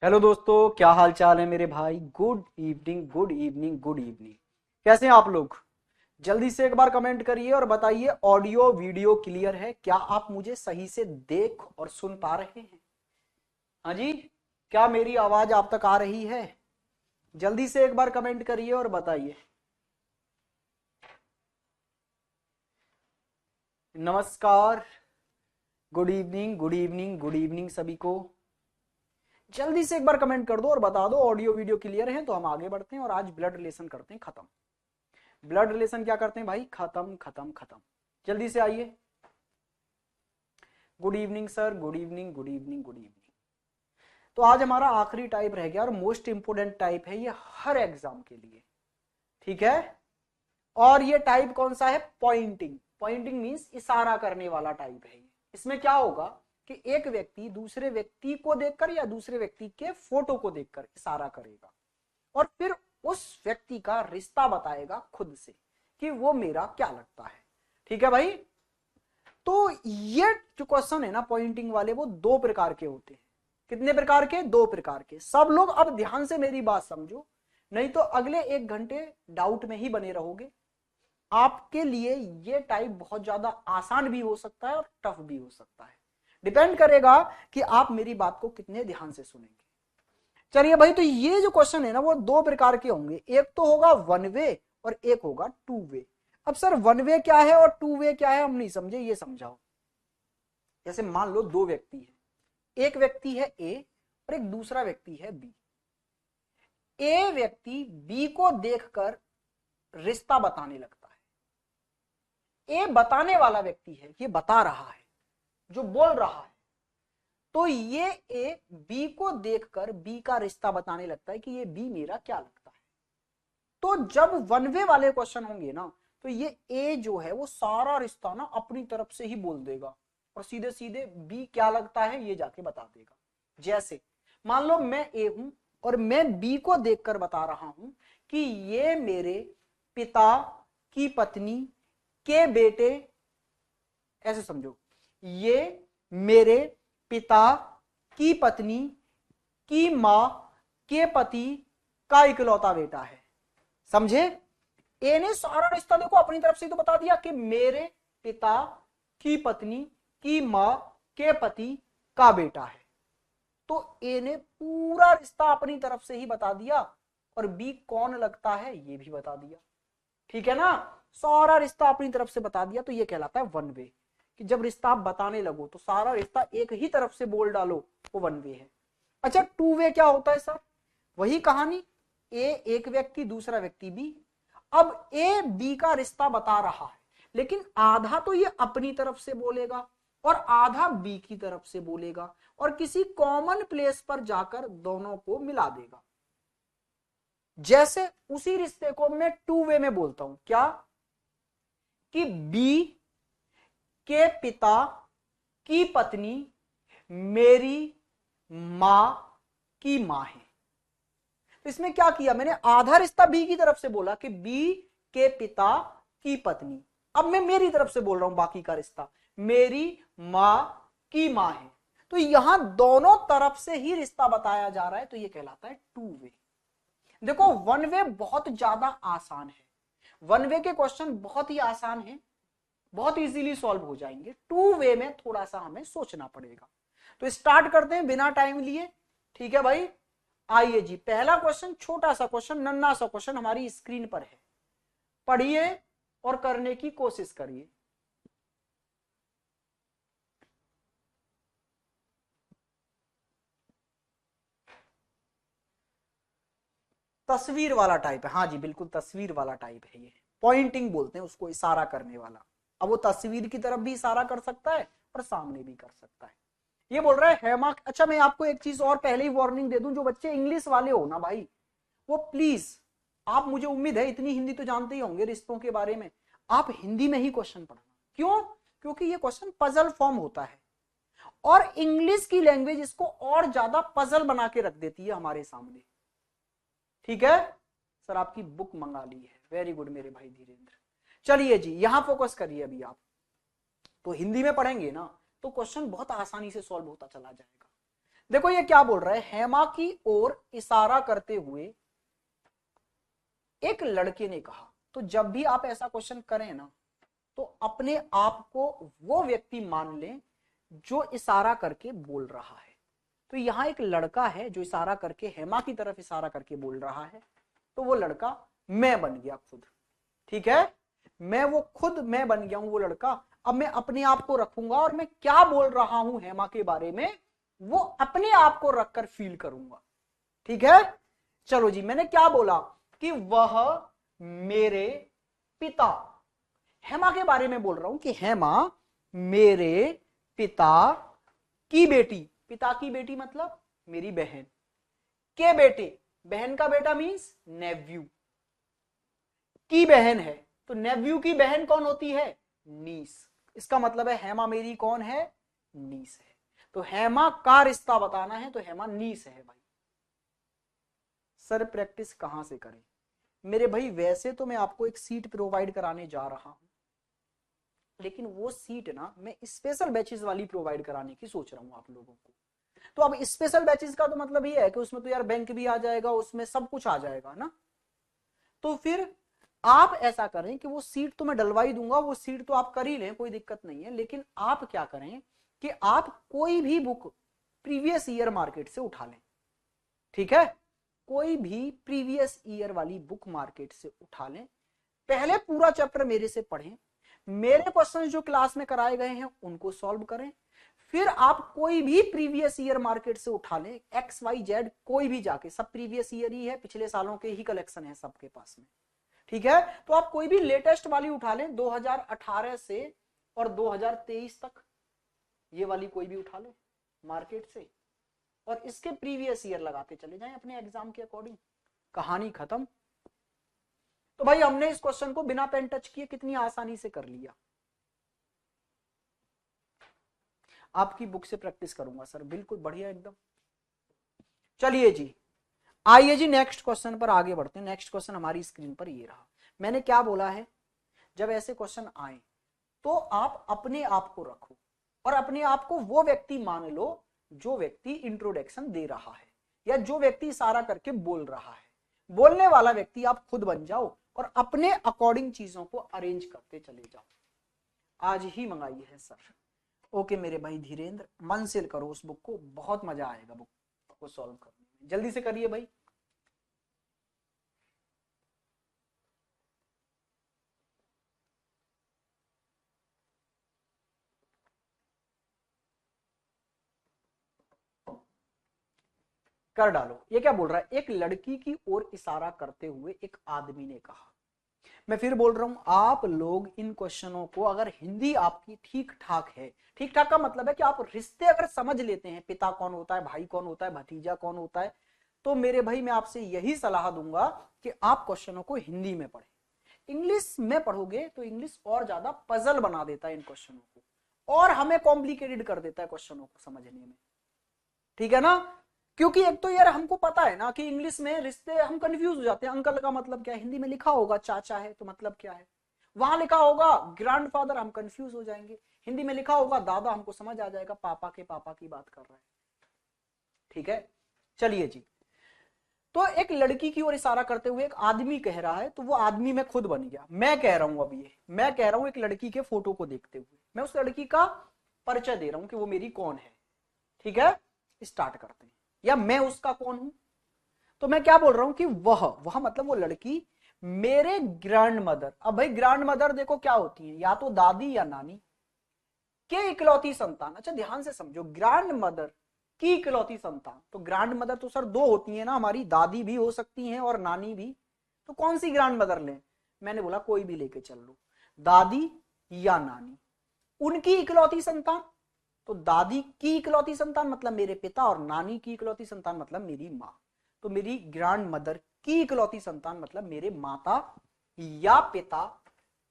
Hello दोस्तों, क्या हाल चाल है मेरे भाई। Good evening, good evening, good evening. कैसे हैं आप लोग? जल्दी से एक बार कमेंट करिए और बताइए ऑडियो वीडियो क्लियर है क्या? आप मुझे सही से देख और सुन पा रहे हैं? हाँ जी, क्या मेरी आवाज आप तक आ रही है? जल्दी से एक बार कमेंट करिए और बताइए। नमस्कार, good evening, good evening, good evening सभी को। जल्दी से एक बार कमेंट कर दो और बता दो ऑडियो वीडियो क्लियर है तो हम आगे बढ़ते हैं और आज ब्लड रिलेशन करते हैं खत्म। ब्लड रिलेशन क्या करते हैं भाई? खत्म खत्म खत्म। जल्दी से आइए। Good evening sir, good evening, good evening, good evening. तो आज हमारा आखिरी टाइप रह गया और मोस्ट इंपोर्टेंट टाइप है ये हर एग्जाम के लिए। ठीक है। और ये टाइप कौन सा है? पॉइंटिंग। पॉइंटिंग मींस इशारा करने वाला टाइप है। इसमें क्या होगा कि एक व्यक्ति दूसरे व्यक्ति को देखकर या दूसरे व्यक्ति के फोटो को देखकर इशारा करेगा और फिर उस व्यक्ति का रिश्ता बताएगा खुद से कि वो मेरा क्या लगता है। ठीक है भाई। तो ये जो क्वेश्चन है ना पॉइंटिंग वाले, वो दो प्रकार के होते हैं। कितने प्रकार के? दो प्रकार के। सब लोग अब ध्यान से मेरी बात समझो, नहीं तो अगले 1 घंटे डाउट में ही बने रहोगे। आपके लिए ये टाइप बहुत ज्यादा आसान भी हो सकता है और टफ भी हो सकता है। डिपेंड करेगा कि आप मेरी बात को कितने ध्यान से सुनेंगे। चलिए भाई, तो ये जो क्वेश्चन है ना वो दो प्रकार के होंगे। एक तो होगा वन वे और एक होगा टू वे। अब सर वन वे क्या है और टू वे क्या है, हम नहीं समझे, ये समझाओ। जैसे मान लो दो व्यक्ति है, एक व्यक्ति है ए और एक दूसरा व्यक्ति है बी। ए व्यक्ति बी को देखकर रिश्ता बताने लगता है। ए बताने वाला व्यक्ति है, ये बता रहा है, जो बोल रहा है। तो ये ए बी को देखकर बी का रिश्ता बताने लगता है कि ये बी मेरा क्या लगता है। तो जब वन वे वाले क्वेश्चन होंगे ना, तो ये ए जो है वो सारा रिश्ता ना अपनी तरफ से ही बोल देगा और सीधे सीधे बी क्या लगता है ये जाके बता देगा। जैसे मान लो मैं ए हूं और मैं बी को देखकर बता रहा हूं कि ये मेरे पिता की पत्नी के बेटे, ऐसे समझो, ये मेरे पिता की पत्नी की मां के पति का इकलौता बेटा है। समझे? ए ने सारा रिश्ता देखो अपनी तरफ से तो बता दिया कि मेरे पिता की पत्नी की मां के पति का बेटा है। तो ए ने पूरा रिश्ता अपनी तरफ से ही बता दिया और बी कौन लगता है ये भी बता दिया। ठीक है ना? सारा रिश्ता अपनी तरफ से बता दिया, तो ये कहलाता है वन वे। कि जब रिश्ता आप बताने लगो तो सारा रिश्ता एक ही तरफ से बोल डालो, वो वन वे है। अच्छा, टू वे क्या होता है सर? वही कहानी, ए एक व्यक्ति दूसरा व्यक्ति बी। अब ए बी का रिश्ता बता रहा है, लेकिन आधा तो ये अपनी तरफ से बोलेगा और आधा बी की तरफ से बोलेगा और किसी कॉमन प्लेस पर जाकर दोनों को मिला देगा। जैसे उसी रिश्ते को मैं टू वे में बोलता हूं, क्या? कि बी के पिता की पत्नी मेरी मां की मां है। तो इसमें क्या किया मैंने? आधा रिश्ता बी की तरफ से बोला कि बी के पिता की पत्नी। अब मैं मेरी तरफ से बोल रहा हूं बाकी का रिश्ता, मेरी मां की मां है। तो यहां दोनों तरफ से ही रिश्ता बताया जा रहा है, तो यह कहलाता है टू वे। देखो, वन वे बहुत ज्यादा आसान है। वन वे के क्वेश्चन बहुत ही आसान है, बहुत इजीली सॉल्व हो जाएंगे। टू वे में थोड़ा सा हमें सोचना पड़ेगा। तो स्टार्ट करते हैं बिना टाइम लिए। ठीक है भाई, आइए जी। पहला क्वेश्चन, छोटा सा क्वेश्चन, नन्ना सा क्वेश्चन हमारी स्क्रीन पर है। पढ़िए और करने की कोशिश करिए। तस्वीर वाला टाइप है। हाँ जी, बिल्कुल तस्वीर वाला टाइप है ये। पॉइंटिंग बोलते हैं उसको, इशारा करने वाला। अब वो तस्वीर की तरफ भी इशारा कर सकता है और सामने भी कर सकता है। ये बोल रहा है हेमा। अच्छा, मैं आपको एक चीज और पहले ही वार्निंग दे दूं, जो बच्चे इंग्लिश वाले हो ना भाई, वो प्लीज, आप, मुझे उम्मीद है इतनी हिंदी तो जानते ही होंगे रिश्तों के बारे में, आप हिंदी में ही क्वेश्चन पढ़ना। क्यों? क्योंकि ये क्वेश्चन पजल फॉर्म होता है और इंग्लिश की लैंग्वेज इसको और ज्यादा पजल बना के रख देती है हमारे सामने। ठीक है सर, आपकी बुक मंगा ली है, वेरी गुड मेरे भाई धीरेन्द्र। चलिए जी, यहां फोकस करिए अभी आप। तो हिंदी में पढ़ेंगे ना तो क्वेश्चन बहुत आसानी से सॉल्व होता चला जाएगा। देखो ये क्या बोल रहा है, हेमा की ओर इशारा करते हुए एक लड़के ने कहा। तो जब भी आप ऐसा क्वेश्चन करें ना, तो अपने आप को वो व्यक्ति मान लें जो इशारा करके बोल रहा है। तो यहां एक लड़का है जो इशारा करके हेमा की तरफ इशारा करके बोल रहा है, तो वो लड़का मैं बन गया खुद। ठीक है, मैं बन गया हूं वो लड़का। अब मैं अपने आप को रखूंगा और मैं क्या बोल रहा हूं हेमा के बारे में, वो अपने आप को रखकर फील करूंगा। ठीक है, चलो जी, मैंने क्या बोला कि वह मेरे पिता, हेमा के बारे में बोल रहा हूं कि हेमा मेरे पिता की बेटी, पिता की बेटी मतलब मेरी बहन के बेटे, बहन का बेटा मींस नेव्यू, की बहन है। तो नेव्यू की बहन कौन होती है, नीस। इसका मतलब है हेमा मेरी कौन है, नीस है। तो हेमा का रिश्ता बताना है तो हेमा नीस है भाई। सर प्रैक्टिस कहां से करें मेरे भाई, वैसे तो मैं आपको एक सीट प्रोवाइड कराने जा रहा हूं, लेकिन वो सीट ना मैं स्पेशल बैचेस वाली प्रोवाइड कराने की सोच रहा हूं आप लोगों को। तो अब स्पेशल बैचेस का तो मतलब ये है कि उसमें तो यार बैंक भी आ जाएगा, उसमें सब कुछ आ जाएगा ना। तो फिर आप ऐसा करें कि वो सीट तो मैं डलवा ही दूंगा, वो सीट तो आप कर ही लें, कोई दिक्कत नहीं है। लेकिन आप क्या करें कि आप कोई भी बुक प्रीवियस ईयर मार्केट से उठा लें। ठीक है, कोई भी प्रीवियस ईयर वाली बुक मार्केट से उठा लें, पहले पूरा चैप्टर मेरे से पढ़ें, मेरे क्वेश्चन जो क्लास में कराए गए हैं उनको सॉल्व करें, फिर आप कोई भी प्रीवियस ईयर मार्केट से उठा लें, एक्स वाई जेड कोई भी जाके, सब प्रीवियस ईयर ही है, पिछले सालों के ही कलेक्शन है सबके पास में। ठीक है, तो आप कोई भी लेटेस्ट वाली उठा लें 2018 से और 2023 तक, ये वाली कोई भी उठा लें मार्केट से, और इसके प्रीवियस ईयर लगाते चले जाएं अपने एग्जाम के अकॉर्डिंग, कहानी खत्म। तो भाई हमने इस क्वेश्चन को बिना पेन टच किए कितनी आसानी से कर लिया। आपकी बुक से प्रैक्टिस करूंगा सर, बिल्कुल बढ़िया एकदम। चलिए जी, आइए जी नेक्स्ट क्वेश्चन पर आगे बढ़ते हैं। नेक्स्ट क्वेश्चन हमारी स्क्रीन पर ये रहा। मैंने क्या बोला है, जब ऐसे क्वेश्चन आए तो आप अपने आप को रखो और अपने आप को वो व्यक्ति मान लो जो व्यक्ति इंट्रोडक्शन दे रहा है या जो व्यक्ति इशारा करके बोल रहा है। बोलने वाला व्यक्ति आप खुद बन जाओ और अपने अकॉर्डिंग चीजों को अरेंज करते चले जाओ। आज ही मंगाई है सर। ओके मेरे भाई धीरेन्द्र, मन से करो उस बुक को, बहुत मजा आएगा बुक को सॉल्व करने में। जल्दी से करिए भाई। कर डालो। ये क्या बोल रहा है, एक लड़की की ओर इशारा करते हुए एक आदमी ने कहा। मैं फिर बोल रहा हूं, आप लोग इन क्वेश्चनों को अगर हिंदी आपकी ठीक ठाक है, ठीक ठाक का मतलब है कि आप रिश्ते अगर समझ लेते हैं, पिता कौन होता है, भाई कौन होता है, भतीजा कौन होता है, तो मेरे भाई मैं आपसे यही सलाह दूंगा कि आप क्वेश्चनों को हिंदी में पढ़ें। इंग्लिश में पढ़ोगे तो इंग्लिश और ज्यादा पजल बना देता है इन क्वेश्चनों को और हमें कॉम्प्लिकेटेड कर देता है क्वेश्चनों को समझने में। ठीक है ना, क्योंकि एक तो यार हमको पता है ना कि इंग्लिश में रिश्ते हम कंफ्यूज हो जाते हैं। अंकल का मतलब क्या है, हिंदी में लिखा होगा चाचा है तो मतलब क्या है, वहां लिखा होगा ग्रैंडफादर, हम कंफ्यूज हो जाएंगे। हिंदी में लिखा होगा दादा, हमको समझ आ जाएगा पापा के पापा की बात कर रहा है। ठीक है, चलिए जी। तो एक लड़की की ओर इशारा करते हुए एक आदमी कह रहा है, तो वो आदमी मैं खुद बन गया। मैं कह रहा हूं अब ये, मैं कह रहा हूं एक लड़की के फोटो को देखते हुए मैं उस लड़की का परिचय दे रहा हूं कि वो मेरी कौन है। ठीक है, स्टार्ट करते हैं। या मैं उसका कौन हूं, तो मैं क्या बोल रहा हूं कि वह मतलब वो लड़की मेरे ग्रैंड मदर। अब भाई ग्रैंड मदर देखो क्या होती है, या तो दादी या नानी के इकलौती संतान। अच्छा ध्यान से समझो, ग्रैंड मदर की इकलौती संतान, तो ग्रैंड मदर तो सर दो होती है ना, हमारी दादी भी हो सकती हैं और नानी भी। तो कौन सी ग्रैंड मदर लें, मैंने बोला कोई भी लेके चल लो, दादी या नानी। उनकी इकलौती संतान, तो दादी की इकलौती संतान मतलब मेरे पिता और नानी की इकलौती संतान मतलब मेरी माँ। तो मेरी ग्रैंड मदर की इकलौती संतान मतलब मेरे माता या पिता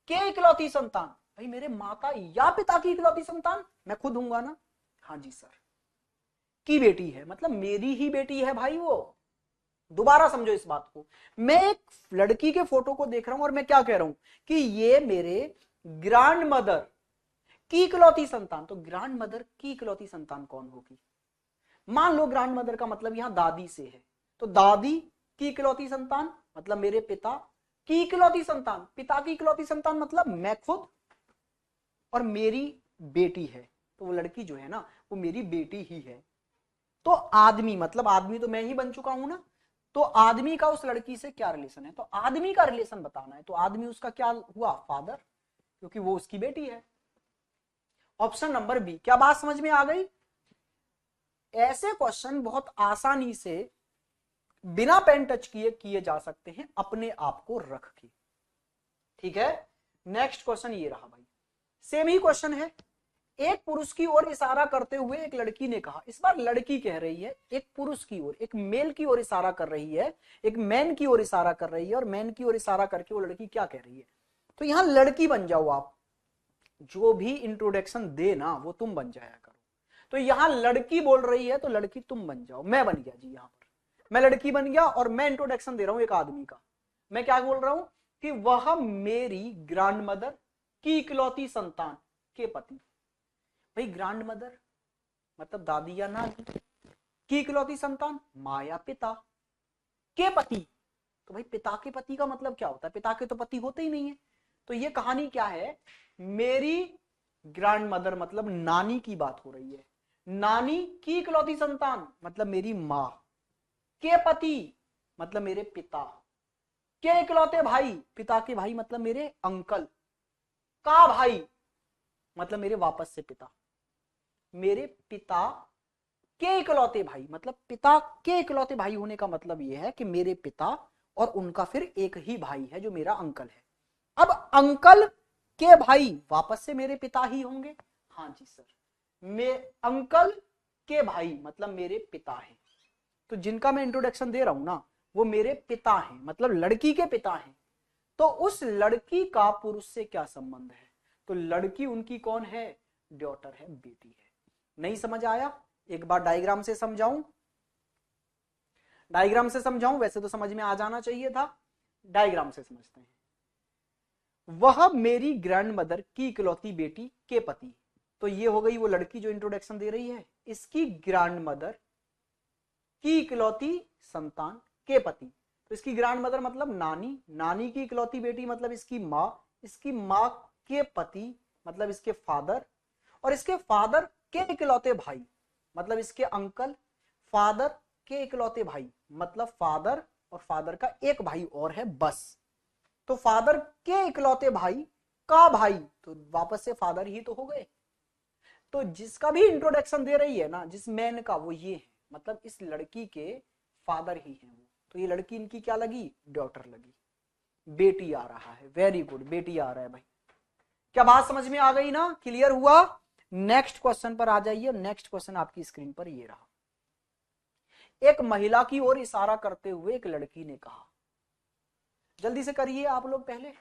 के इकलौती संतान। भाई मेरे माता या पिता की इकलौती संतान मैं खुद हूंगा ना। हाँ जी सर। की बेटी है मतलब मेरी ही बेटी है भाई वो। दोबारा समझो इस बात को, मैं एक लड़की के फोटो को देख रहा हूं और मैं क्या कह रहा हूं कि ये मेरे ग्रैंड मदर की इकलौती संतान। तो ग्रैंड मदर की इकलौती संतान कौन होगी, मान लो ग्रैंड मदर का मतलब यहां दादी से है, तो दादी की इकलौती संतान मतलब मेरे पिता की इकलौती संतान, पिता की इकलौती संतान मतलब मैं खुद और मेरी बेटी है, तो वो लड़की जो है ना वो मेरी बेटी ही है। तो आदमी मतलब आदमी तो मैं ही बन चुका हूं ना, तो आदमी का उस लड़की से क्या रिलेशन है, तो आदमी का रिलेशन बताना है, तो आदमी उसका क्या हुआ, फादर, क्योंकि वो उसकी बेटी है। Option number B. क्या बात समझ में आ गई? ऐसे क्वेश्चन बहुत आसानी से बिना पेन टच किए किए जा सकते हैं अपने आप को रख के। ठीक है, नेक्स्ट क्वेश्चन ये रहा भाई, सेम ही क्वेश्चन है। एक पुरुष की ओर इशारा करते हुए एक लड़की ने कहा, इस बार लड़की कह रही है, एक पुरुष की ओर, एक मेल की ओर इशारा कर रही है, एक मैन की ओर इशारा कर रही है, और मैन की ओर इशारा करके वो लड़की क्या कह रही है, तो यहां लड़की बन जाओ आप, जो भी इंट्रोडक्शन दे ना वो तुम बन जाया करो। तो यहां लड़की बोल रही है तो लड़की तुम बन जाओ, मैं बन गया जी, यहां पर मैं लड़की बन गया और मैं इंट्रोडक्शन दे रहा हूं एक आदमी का। मैं क्या बोल रहा हूं कि वह मेरी ग्रैंड मदर की इकलौती संतान के पति। भाई ग्रैंड मदर मतलब दादी या नानी, की इकलौती संतान माँ या पिता, के पति, तो भाई पिता के पति का मतलब क्या होता है, पिता के तो पति होते ही नहीं है। तो ये कहानी क्या है, मेरी ग्रैंड मदर मतलब नानी की बात हो रही है, नानी की इकलौती संतान मतलब मेरी माँ, के पति मतलब मेरे पिता, के इकलौते भाई, पिता के भाई मतलब मेरे अंकल, का भाई मतलब मेरे वापस से पिता, मेरे पिता के इकलौते भाई मतलब पिता के इकलौते भाई होने का मतलब यह है कि मेरे पिता और उनका फिर एक ही भाई है जो मेरा अंकल है। अब अंकल के भाई वापस से मेरे पिता ही होंगे, हाँ जी सर, मैं अंकल के भाई मतलब मेरे पिता हैं, तो जिनका मैं इंट्रोडक्शन दे रहा हूं ना वो मेरे पिता हैं, मतलब लड़की के पिता हैं। तो उस लड़की का पुरुष से क्या संबंध है, तो लड़की उनकी कौन है, डॉटर है, बेटी है। नहीं समझ आया? एक बार डायग्राम से समझाऊं, डायग्राम से समझाऊं, वैसे तो समझ में आ जाना चाहिए था, डायग्राम से समझते हैं। वह मेरी ग्रैंड मदर की इकलौती बेटी के पति, तो ये हो गई वो लड़की जो इंट्रोडक्शन दे रही है, इसकी ग्रैंड मदर की इकलौती संतान के पति, तो इसकी ग्रैंड मदर मतलब नानी, नानी की इकलौती बेटी मतलब इसकी माँ, इसकी माँ के पति मतलब इसके फादर, और इसके फादर के इकलौते भाई मतलब इसके अंकल, फादर के इकलौते भाई मतलब फादर और फादर का एक भाई और है बस, तो फादर के इकलौते भाई का भाई, तो वापस से फादर ही तो हो गए। तो जिसका भी इंट्रोडक्शन दे रही है ना जिस मैन का, वो ये है, मतलब इस लड़की के फादर ही हैं वो, तो ये लड़की इनकी क्या लगी, डॉटर लगी, बेटी आ रहा है, वेरी गुड, बेटी आ रहा है भाई। क्या बात समझ में आ गई ना, क्लियर हुआ? नेक्स्ट क्वेश्चन पर आ जाइए, नेक्स्ट क्वेश्चन आपकी स्क्रीन पर ये रहा। एक महिला की ओर इशारा करते हुए एक लड़की ने कहा, जल्दी से करिए आप लोग पहले,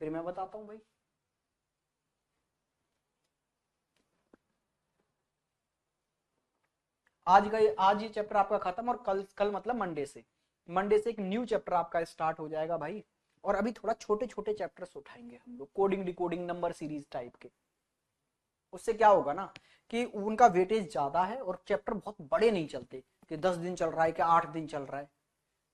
फिर मैं बताता हूं भाई। आज ये चैप्टर आपका खत्म, और कल कल मतलब मंडे से एक न्यू चैप्टर आपका स्टार्ट हो जाएगा भाई। और अभी थोड़ा छोटे छोटे चैप्टर्स उठाएंगे हम लोग, coding decoding number series type के। उससे क्या होगा ना कि उनका वेटेज ज्यादा है और चैप्टर बहुत बड़े नहीं चलते कि 10 दिन चल रहा है कि 8 दिन चल रहा है।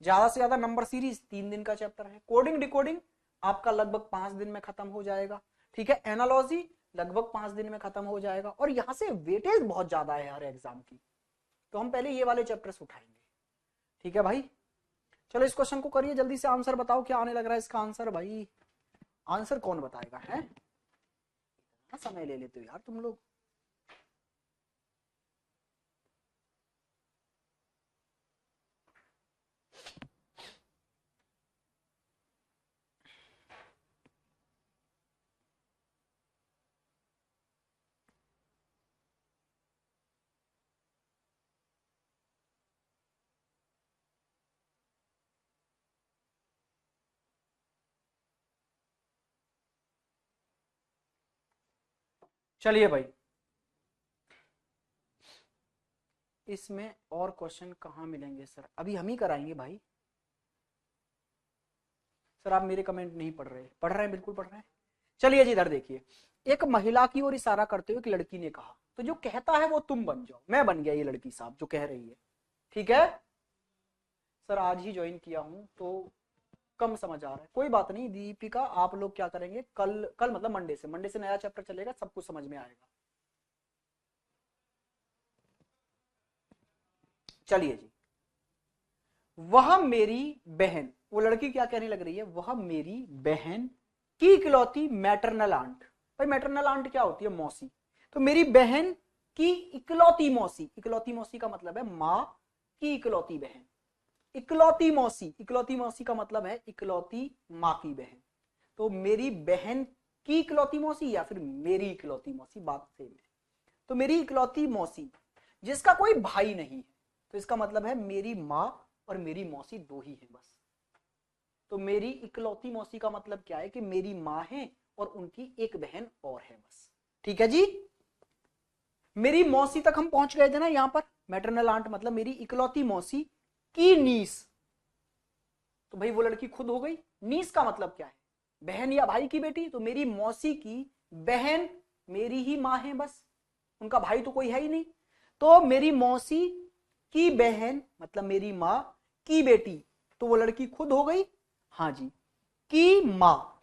ज्यादा से ज्यादा नंबर सीरीज 3 दिन का चैप्टर है, कोडिंग डिकोडिंग आपका लगभग 5 दिन में खत्म हो जाएगा। ठीक है, एनालॉजी लगभग 5 दिन में खत्म हो जाएगा, और यहाँ से वेटेज बहुत ज्यादा है हर एग्जाम की, तो हम पहले ये वाले चैप्टर्स उठाएंगे। ठीक है भाई, चलो इस क्वेश्चन को करिए, जल्दी से आंसर बताओ क्या आने लग रहा है इसका आंसर भाई। आंसर कौन बताएगा, है समय ले लेते हो यार तुम लोग। चलिए भाई, इसमें और क्वेश्चन कहाँ मिलेंगे सर, अभी हम ही कराएंगे भाई। सर आप मेरे कमेंट नहीं पढ़ रहे, पढ़ रहे हैं, बिल्कुल पढ़ रहे हैं। चलिए जी इधर देखिए, एक महिला की ओर इशारा करते हुए एक लड़की ने कहा, तो जो कहता है वो तुम बन जाओ, मैं बन गया ये लड़की साहब जो कह रही है। ठीक है सर, आज ही ज्वाइन किया हूं तो कम समझ आ रहा है, कोई बात नहीं दीपिका, आप लोग क्या करेंगे, कल मतलब मंडे से नया चैप्टर चलेगा, सब कुछ समझ में आएगा। चलिए जी, वह मेरी बहन, वो लड़की क्या कहने लग रही है, वह मेरी बहन की इकलौती मैटरनल आंट। भाई मैटरनल आंट क्या होती है, मौसी। तो मेरी बहन की इकलौती मौसी का मतलब है माँ की इकलौती बहन। इकलौती मौसी का मतलब है इकलौती माँ की बहन। तो मेरी बहन की इकलौती मौसी या फिर मेरी इकलौती मौसी, बात सेम है। तो मेरी इकलौती मौसी जिसका कोई भाई नहीं है, तो इसका मतलब है मेरी माँ और मेरी मौसी दो ही है बस। तो मेरी इकलौती मौसी का मतलब क्या है कि मेरी माँ है और उनकी एक बहन और है बस। ठीक है जी, मेरी मौसी तक हम पहुंच गए थे ना, यहां पर मैटरनल आंट मतलब मेरी इकलौती मौसी की नीस। तो भाई वो लड़की खुद हो गई। नीस का मतलब क्या है, बहन या भाई की बेटी। तो मेरी मौसी की बहन मेरी ही माँ है बस, उनका भाई तो कोई है ही नहीं। तो मेरी मौसी की बहन मतलब मेरी माँ की बेटी, तो वो लड़की खुद हो गई। हाँ जी, की माँ,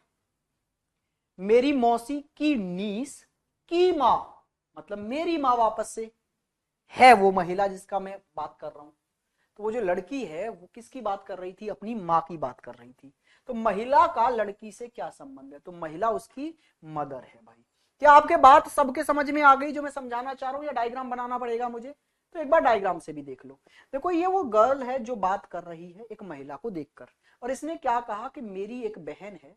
मेरी मौसी की नीस की माँ मतलब मेरी माँ वापस से है वो महिला जिसका मैं बात कर रहा हूं। तो वो जो लड़की है वो किसकी बात कर रही थी, अपनी माँ की बात कर रही थी। तो महिला का लड़की से क्या संबंध है, तो महिला उसकी मदर है। भाई क्या आपके बात सबके समझ में आ गई जो मैं समझाना चाह रहा हूं, या डायग्राम बनाना पड़ेगा मुझे? तो एक बार डायग्राम से भी देख लो। देखो ये वो गर्ल है जो बात कर रही है एक महिला को देखकर, और इसने क्या कहा कि मेरी एक बहन है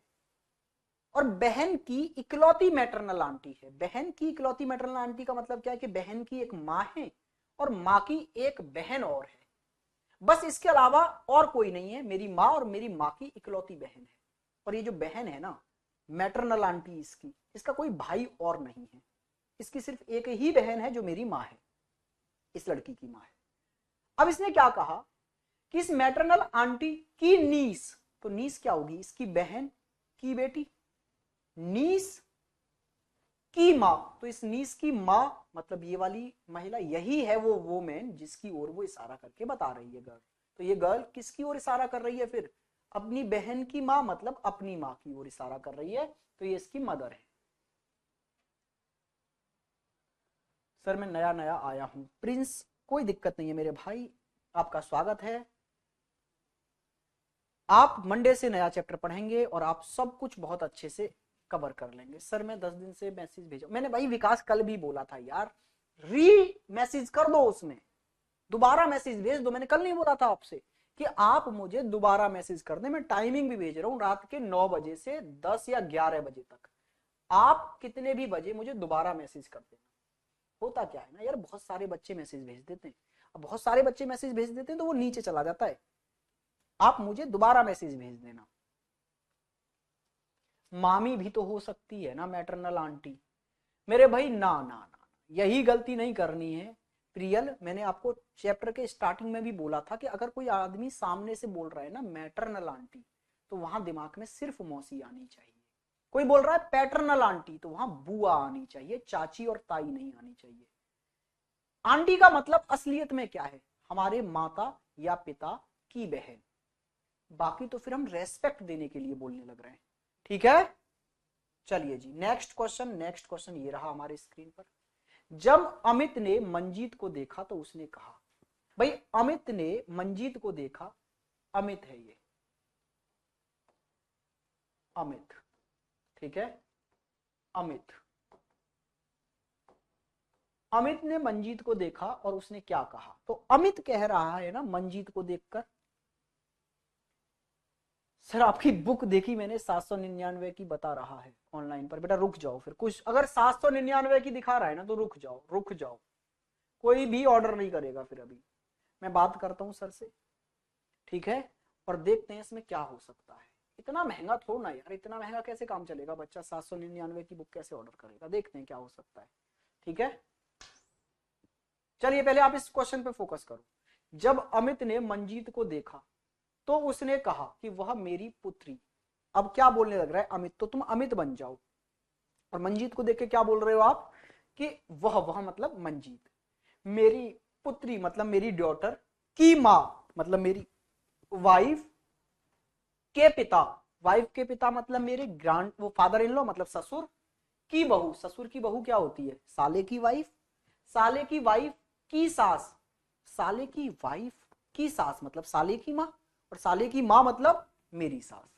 और बहन की इकलौती मैटरनल आंटी है। बहन की इकलौती मैटरनल आंटी का मतलब क्या है कि बहन की एक माँ है और माँ की एक बहन और है, बस इसके अलावा और कोई नहीं है। मेरी माँ और मेरी माँ की इकलौती बहन है। और ये जो बहन है ना मैटरनल आंटी, इसका कोई भाई और नहीं है, इसकी सिर्फ एक ही बहन है जो मेरी माँ है, इस लड़की की माँ है। अब इसने क्या कहा कि इस मैटरनल आंटी की नीस, तो नीस क्या होगी, इसकी बहन की बेटी, नीस की माँ। तो इस नीस की माँ मतलब ये वाली महिला, यही है वो वोमेन जिसकी ओर वो इशारा करके बता रही है गर्ल। तो ये गर्ल किसकी ओर इशारा कर रही है, फिर अपनी बहन की माँ मतलब अपनी माँ की ओर इशारा कर रही है। तो ये इसकी मदर है। सर मैं नया नया आया हूं प्रिंस, कोई दिक्कत नहीं है मेरे भाई, आपका स्वागत है। आप मंडे से नया चैप्टर पढ़ेंगे और आप सब कुछ बहुत अच्छे से कवर कर लेंगे। सर मैं 10 दिन से मैसेज भेजा, मैंने भाई विकास कल भी बोला था यार, री मैसेज कर दो, उसमें दोबारा मैसेज भेज दो। मैंने कल नहीं बोला था आपसे कि आप मुझे दोबारा मैसेज कर दें? मैं टाइमिंग भी भेज रहा हूं, रात के 9 बजे से 10 या 11 बजे तक। आप कितने भी बजे मुझे दोबारा मैसेज कर देना। होता क्या है ना यार, बहुत सारे बच्चे मैसेज भेज देते हैं, अब बहुत सारे बच्चे मैसेज भेज देते हैं तो वो नीचे चला जाता है। आप मुझे दोबारा मैसेज भेज देना। मामी भी तो हो सकती है ना मैटरनल आंटी, मेरे भाई ना ना ना, यही गलती नहीं करनी है। प्रियल, मैंने आपको चैप्टर के स्टार्टिंग में भी बोला था कि अगर कोई आदमी सामने से बोल रहा है ना मैटरनल आंटी, तो वहां दिमाग में सिर्फ मौसी आनी चाहिए। कोई बोल रहा है पैटर्नल आंटी, तो वहां बुआ आनी चाहिए, चाची और ताई नहीं आनी चाहिए। आंटी का मतलब असलियत में क्या है, हमारे माता या पिता की बहन। बाकी तो फिर हम रेस्पेक्ट देने के लिए बोलने लग रहे हैं। ठीक है, चलिए जी नेक्स्ट क्वेश्चन ये रहा हमारे स्क्रीन पर। जब अमित ने मंजीत को देखा तो उसने कहा, भाई अमित ने मंजीत को देखा, अमित है ये, अमित, ठीक है, अमित। अमित ने मंजीत को देखा और उसने क्या कहा, तो अमित कह रहा है ना मंजीत को देखकर, सर आपकी बुक देखी मैंने 799 की बता रहा है ऑनलाइन पर। बेटा रुक जाओ फिर, कुछ अगर 799 की दिखा रहा है ना तो रुक जाओ, कोई भी ऑर्डर नहीं करेगा फिर, अभी मैं बात करता हूं सर से, ठीक है, और देखते हैं इसमें क्या हो सकता है। इतना महंगा थोड़ा ना यार, इतना महंगा कैसे काम चलेगा, बच्चा 799 की बुक कैसे ऑर्डर करेगा, देखते हैं क्या हो सकता है। ठीक है, चलिए पहले आप इस क्वेश्चन पे फोकस करो। जब अमित ने मंजीत को देखा तो उसने कहा कि वह मेरी पुत्री। अब क्या बोलने लग रहा है अमित, तो तुम अमित बन जाओ। और मंजीत को देख के क्या बोल रहे हो आप कि वह मतलब मंजीत, मेरी पुत्री मतलब मेरी डॉटर, की माँ मतलब मेरी वाइफ, के पिता, वाइफ के पिता मतलब मेरे ग्रांड वो फादर इन लॉ मतलब ससुर, की बहू, ससुर की बहू क्या होती है, साले की वाइफ, साले की वाइफ की सास, साले की वाइफ की सास मतलब साले की माँ, और साले की माँ मतलब मेरी सास,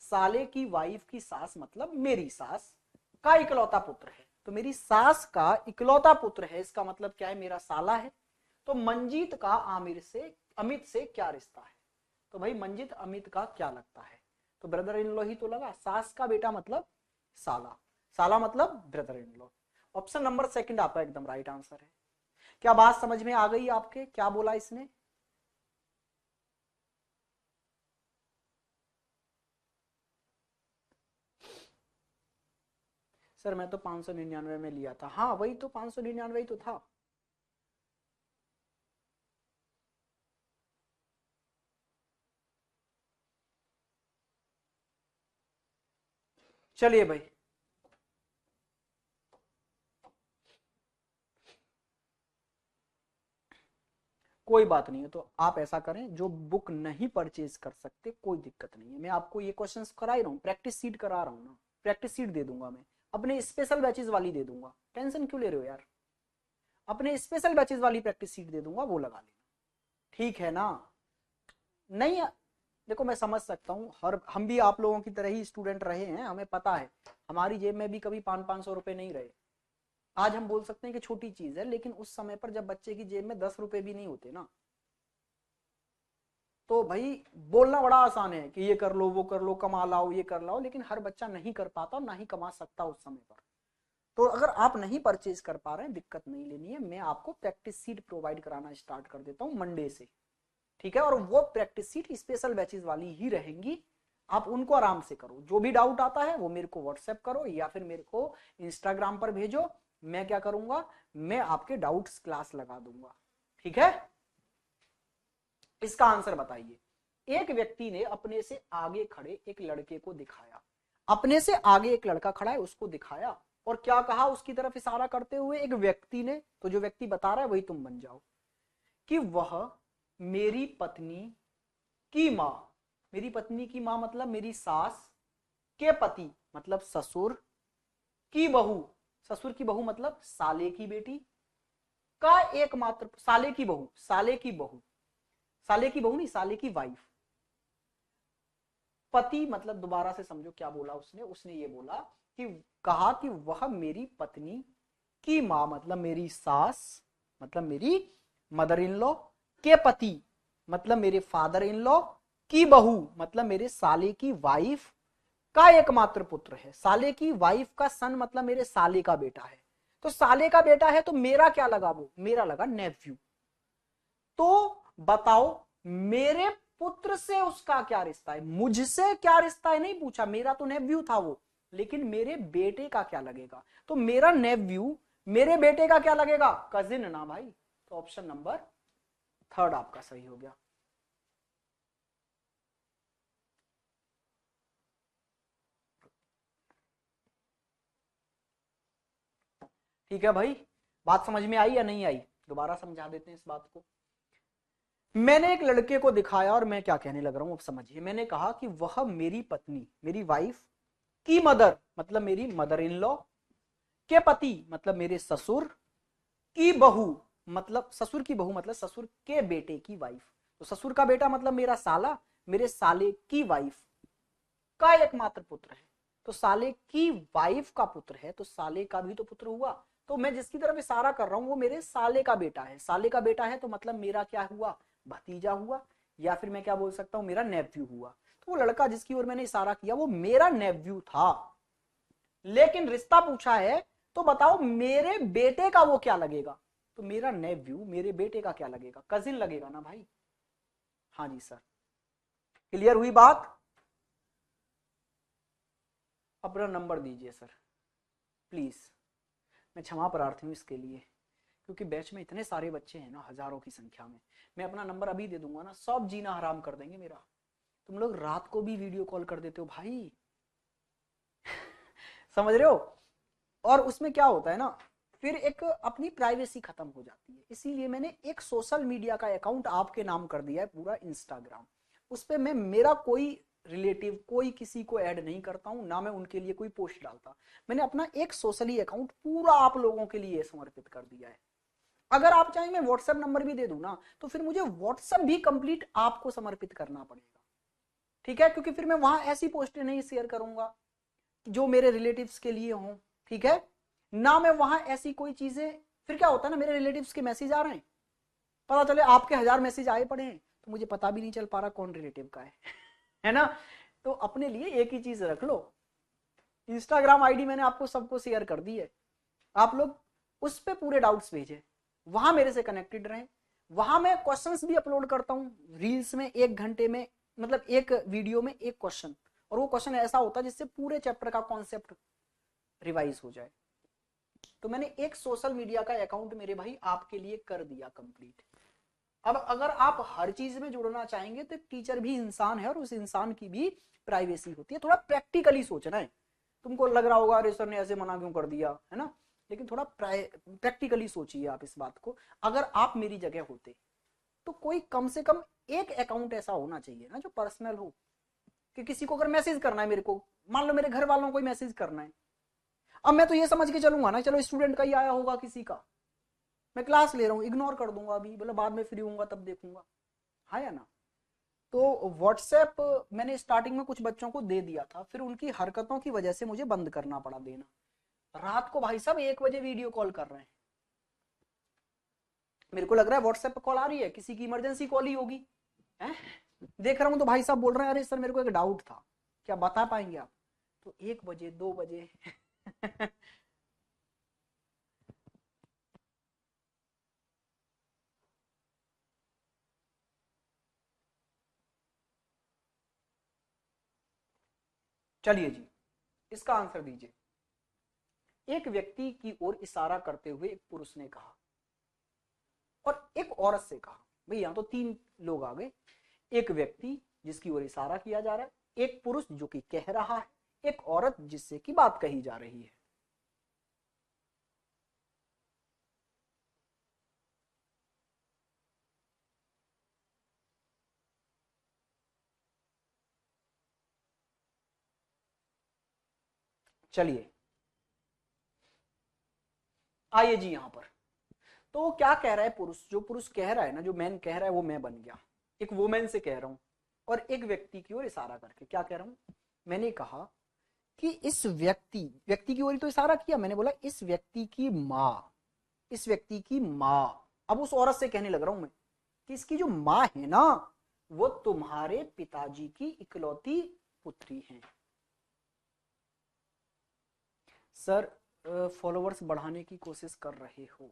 साले की वाइफ की सास मतलब मेरी सास का इकलौता पुत्र है। तो मेरी सास का इकलौता पुत्र है, इसका मतलब क्या है, मेरा साला है। तो मंजीत का आमिर से अमित से क्या रिश्ता है, तो भाई मंजीत अमित का क्या लगता है, तो ब्रदर इन लॉ ही तो लगा, सास का बेटा मतलब साला, साला मतलब brother in law. Option number second आपका एकदम राइट आंसर है। क्या बात समझ में आ गई आपके, क्या बोला इसने? सर मैं तो 599 में लिया था, हाँ वही तो 599 ही तो था। चलिए भाई, कोई बात नहीं है, तो आप ऐसा करें, जो बुक नहीं परचेज कर सकते कोई दिक्कत नहीं है, मैं आपको ये क्वेश्चंस करा ही रहा हूँ, प्रैक्टिस सीट करा रहा हूँ ना, प्रैक्टिस सीट दे दूंगा मैं, अपने स्पेशल बैचेस वाली दे दूंगा, टेंशन क्यों ले रहे हो यार, अपने स्पेशल बैचेस वाली प्रैक्टिस सीट दे दूंगा, वो लगा लेना, ठीक है ना? नहीं, देखो मैं समझ सकता हूँ, हर हम भी आप लोगों की तरह ही स्टूडेंट रहे हैं, हमें पता है, हमारी जेब में भी कभी 500-500 रुपए नहीं रहे। आज हम बोल सकते हैं कि छोटी चीज है, लेकिन उस समय पर जब बच्चे की जेब में 10 रुपए भी नहीं होते ना, तो भाई बोलना बड़ा आसान है कि ये कर लो वो कर लो कमा लाओ ये कर लाओ, लेकिन हर बच्चा नहीं कर पाता और ना ही कमा सकता उस समय पर। तो अगर आप नहीं परचेज कर पा रहे हैं, दिक्कत नहीं लेनी है, मैं आपको प्रैक्टिस सीट प्रोवाइड कराना स्टार्ट कर देता हूँ मंडे से, ठीक है? और वो प्रैक्टिस सीट स्पेशल बैचेस वाली ही रहेंगी, आप उनको आराम से करो, जो भी डाउट आता है वो मेरे को व्हाट्सएप करो या फिर मेरे को इंस्टाग्राम पर भेजो, मैं क्या करूंगा, मैं आपके डाउट्स क्लास लगा दूंगा, ठीक है? इसका आंसर बताइए। एक व्यक्ति ने अपने से आगे खड़े एक लड़के को दिखाया, अपने से आगे एक लड़का खड़ा है उसको दिखाया, और क्या कहा उसकी तरफ इशारा करते हुए एक व्यक्ति ने, तो जो व्यक्ति बता रहा है वही तुम बन जाओ, कि वह मेरी पत्नी की मां, मेरी पत्नी की मां मतलब मेरी सास, के पति मतलब ससुर, की बहू, ससुर की बहू मतलब साले की बेटी, का एकमात्र, साले की बहू, साले की बहू, साले की बहू नहीं, साले की वाइफ, पति मतलब दोबारा से समझो क्या बोला उसने, उसने ये बोला कि कहा कि वह मेरी पत्नी की मां मतलब मेरी सास, मतलब मेरी मदर इन लॉ, के पति मतलब मेरे फादर इन लॉ, की बहू मतलब मेरे साले की वाइफ का एकमात्र पुत्र है, साले की वाइफ का सन मतलब मेरे साले का बेटा है, तो साले का बेटा है तो मेरा क्या लगा, वो मेरा लगा नेफ्यू। तो बताओ मेरे पुत्र से उसका क्या रिश्ता है, मुझसे क्या रिश्ता है नहीं पूछा, मेरा तो नेव्यू था वो, लेकिन मेरे बेटे का क्या लगेगा, तो मेरा नेव्यू मेरे बेटे का क्या लगेगा, कजिन ना भाई, तो ऑप्शन नंबर थर्ड आपका सही हो गया। ठीक है भाई, बात समझ में आई या नहीं आई, दोबारा समझा देते हैं इस बात को। मैंने एक लड़के को दिखाया और मैं क्या कहने लग रहा हूं अब समझिए, मैंने कहा कि वह मेरी पत्नी मेरी वाइफ की मदर मतलब मेरी मदर इन लॉ, के पति मतलब मेरे ससुर, की बहू मतलब ससुर की बहू मतलब ससुर के बेटे की वाइफ, तो ससुर का बेटा मतलब मेरा साला, मेरे साले की वाइफ का एकमात्र पुत्र है, तो साले की वाइफ का पुत्र है तो साले का भी तो पुत्र हुआ, तो मैं जिसकी तरफ इशारा कर रहा हूं वो मेरे साले का बेटा है, साले का बेटा है तो मतलब मेरा क्या हुआ, भतीजा हुआ, या फिर मैं क्या बोल सकता हूं, मेरा नेफ्यू हुआ। तो वो लड़का जिसकी ओर मैंने इशारा किया वो मेरा नेफ्यू था, लेकिन रिश्ता पूछा है, तो बताओ मेरे बेटे का वो क्या लगेगा, तो मेरा नेव्यू मेरे बेटे का क्या लगेगा, कजिन लगेगा ना भाई। हाँ जी सर, क्लियर हुई बात? अपना नंबर दीजिए सर प्लीज, मैं क्षमा प्रार्थी हूँ इसके लिए, क्योंकि बैच में इतने सारे बच्चे हैं ना, हजारों की संख्या में, मैं अपना नंबर अभी दे दूंगा ना, सब जीना हराम कर देंगे मेरा। तुम लोग रात को भी वीडियो कॉल कर देते हो भाई समझ रहे हो? और उसमें क्या होता है ना, फिर एक अपनी प्राइवेसी खत्म हो जाती है। इसीलिए मैंने एक सोशल मीडिया का अकाउंट आपके नाम कर दिया है, पूरा इंस्टाग्राम। उस पर मैं मेरा कोई रिलेटिव, कोई किसी को ऐड नहीं करता हूं, ना मैं उनके लिए कोई पोस्ट डालता। मैंने अपना एक सोशली अकाउंट पूरा आप लोगों के लिए समर्पित कर दिया है। अगर आप चाहें मैं व्हाट्सएप नंबर भी दे दूं ना, तो फिर मुझे व्हाट्सएप भी कंप्लीट आपको समर्पित करना पड़ेगा, ठीक है? क्योंकि फिर मैं वहां ऐसी पोस्टें नहीं शेयर करूंगा जो मेरे रिलेटिव्स के लिए हों, ठीक है ना? मैं वहां ऐसी कोई चीजें, फिर क्या होता है ना, मेरे रिलेटिव्स के मैसेज आ रहे हैं, पता चले आपके 1000 मैसेज आए पड़े हैं, तो मुझे पता भी नहीं चल पा रहा कौन रिलेटिव का है है ना? तो अपने लिए एक ही चीज रख लो, इंस्टाग्राम आईडी मैंने आपको सबको शेयर कर दी है, आप लोग उस पर पूरे डाउट्स भेजे, वहां मेरे से कनेक्टेड रहें। वहां मैं क्वेश्चंस भी अपलोड करता हूं रील्स में, 1 घंटे में, मतलब एक वीडियो में एक क्वेश्चन, और वो क्वेश्चन ऐसा होता है जिससे पूरे चैप्टर का कॉन्सेप्ट रिवाइज हो जाए। तो मैंने एक सोशल मीडिया का अकाउंट मेरे भाई आपके लिए कर दिया कंप्लीट। अब अगर आप हर चीज में जुड़ना चाहेंगे तो टीचर भी इंसान है और उस इंसान की भी प्राइवेसी होती है। थोड़ा प्रैक्टिकली सोचना है। तुमको लग रहा होगा अरे सर ने ऐसे मना क्यों कर दिया, है ना? लेकिन थोड़ा प्रैक्टिकली सोचिए आप इस बात को। अगर आप मेरी जगह होते तो कोई कम से कम एक अकाउंट ऐसा होना चाहिए ना जो पर्सनल हो, कि किसी को अगर मैसेज करना है मेरे को, मान लो मेरे घर वालों को मैसेज करना है, अब मैं तो ये समझ के चलूंगा ना चलो स्टूडेंट का ही आया होगा किसी का, मैं क्लास ले रहा हूँ इग्नोर कर दूंगा, अभी बोला बाद में फ्री होऊंगा तब देखूंगा, हाँ या ना? तो व्हाट्सएप मैंने स्टार्टिंग में कुछ बच्चों को दे दिया था, फिर उनकी हरकतों की वजह से मुझे बंद करना पड़ा देना। रात को भाई साहब 1 बजे वीडियो कॉल कर रहे हैं, मेरे को लग रहा है व्हाट्सएप पे कॉल आ रही है, किसी की इमरजेंसी कॉल ही होगी, है? देख रहा हूँ तो भाई साहब बोल रहे हैं अरे सर मेरे को एक डाउट था, क्या बता पाएंगे आप? तो 1 बजे 2 बजे चलिए जी, इसका आंसर दीजिए। एक व्यक्ति की ओर इशारा करते हुए एक पुरुष ने कहा, और एक औरत से कहा। भाई यहां तो 3 लोग आ गए, एक व्यक्ति जिसकी ओर इशारा किया जा रहा है, एक पुरुष जो कि कह रहा है, एक औरत जिससे की बात कही जा रही है। चलिए आइए जी यहां पर। तो क्या कह रहा है पुरुष, जो पुरुष कह रहा है ना, जो मैन कह रहा है वो मैं बन गया, एक वुमेन से कह रहा हूं, और एक व्यक्ति की ओर इशारा करके क्या कह रहा हूं, मैंने कहा कि इस व्यक्ति, व्यक्ति की ओर तो इशारा किया, मैंने बोला इस व्यक्ति की माँ, इस व्यक्ति की माँ। अब उस औरत से कहने लग रहा हूं मैं कि इसकी जो माँ है ना, वो तुम्हारे पिताजी की इकलौती पुत्री है। सर फॉलोवर्स बढ़ाने की कोशिश कर रहे हो?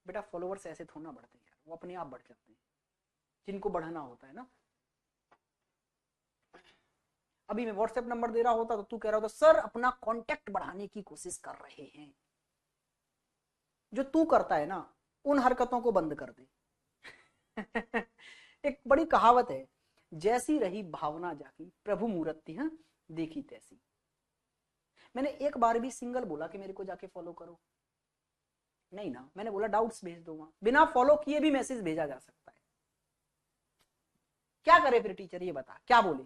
बेटा फॉलोवर्स ऐसे थोड़ा ना बढ़ते हैं, वो अपने आप बढ़ जाते हैं जिनको बढ़ाना होता है ना। अभी मैं व्हाट्सएप नंबर दे रहा होता तो तू कह रहा होता सर अपना कांटेक्ट बढ़ाने की कोशिश कर रहे हैं। जो तू करता है ना उन हरकतों को बंद कर दे। एक बड़ी कहावत है, जैसी रही भावना जाकी प्रभु मूर्ति है देखी तैसी। मैंने एक बार भी सिंगल बोला कि मेरे को जाके फॉलो करो, नहीं ना, मैंने बोला डाउट्स भेज दूंगा, बिना फॉलो किए भी मैसेज भेजा जा सकता है। क्या करे फिर टीचर ये बता, क्या बोले?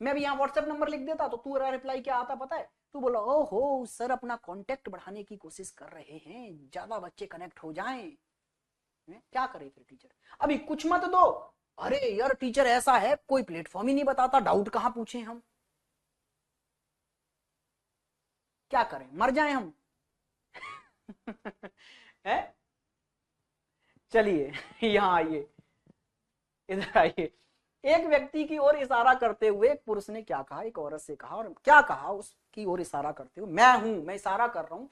मैं भी यहाँ व्हाट्सएप नंबर लिख देता तो तू रिप्लाई क्या आता पता है? तू बोला ओहो सर अपना कांटेक्ट बढ़ाने की कोशिश कर रहे हैं, ज्यादा बच्चे कनेक्ट हो जाएं। क्या करे फिर टीचर? अभी कुछ मत दो, अरे यार टीचर ऐसा है कोई प्लेटफॉर्म ही नहीं बताता, डाउट कहां पूछे हम? क्या करें, मर जाएं हम? है? चलिए यहाँ आइए, इधर आइए। एक व्यक्ति की ओर इशारा करते हुए एक पुरुष ने क्या कहा, एक औरत से कहा, और क्या कहा उसकी ओर इशारा करते हुए, मैं हूं, मैं इशारा कर रहा हूं,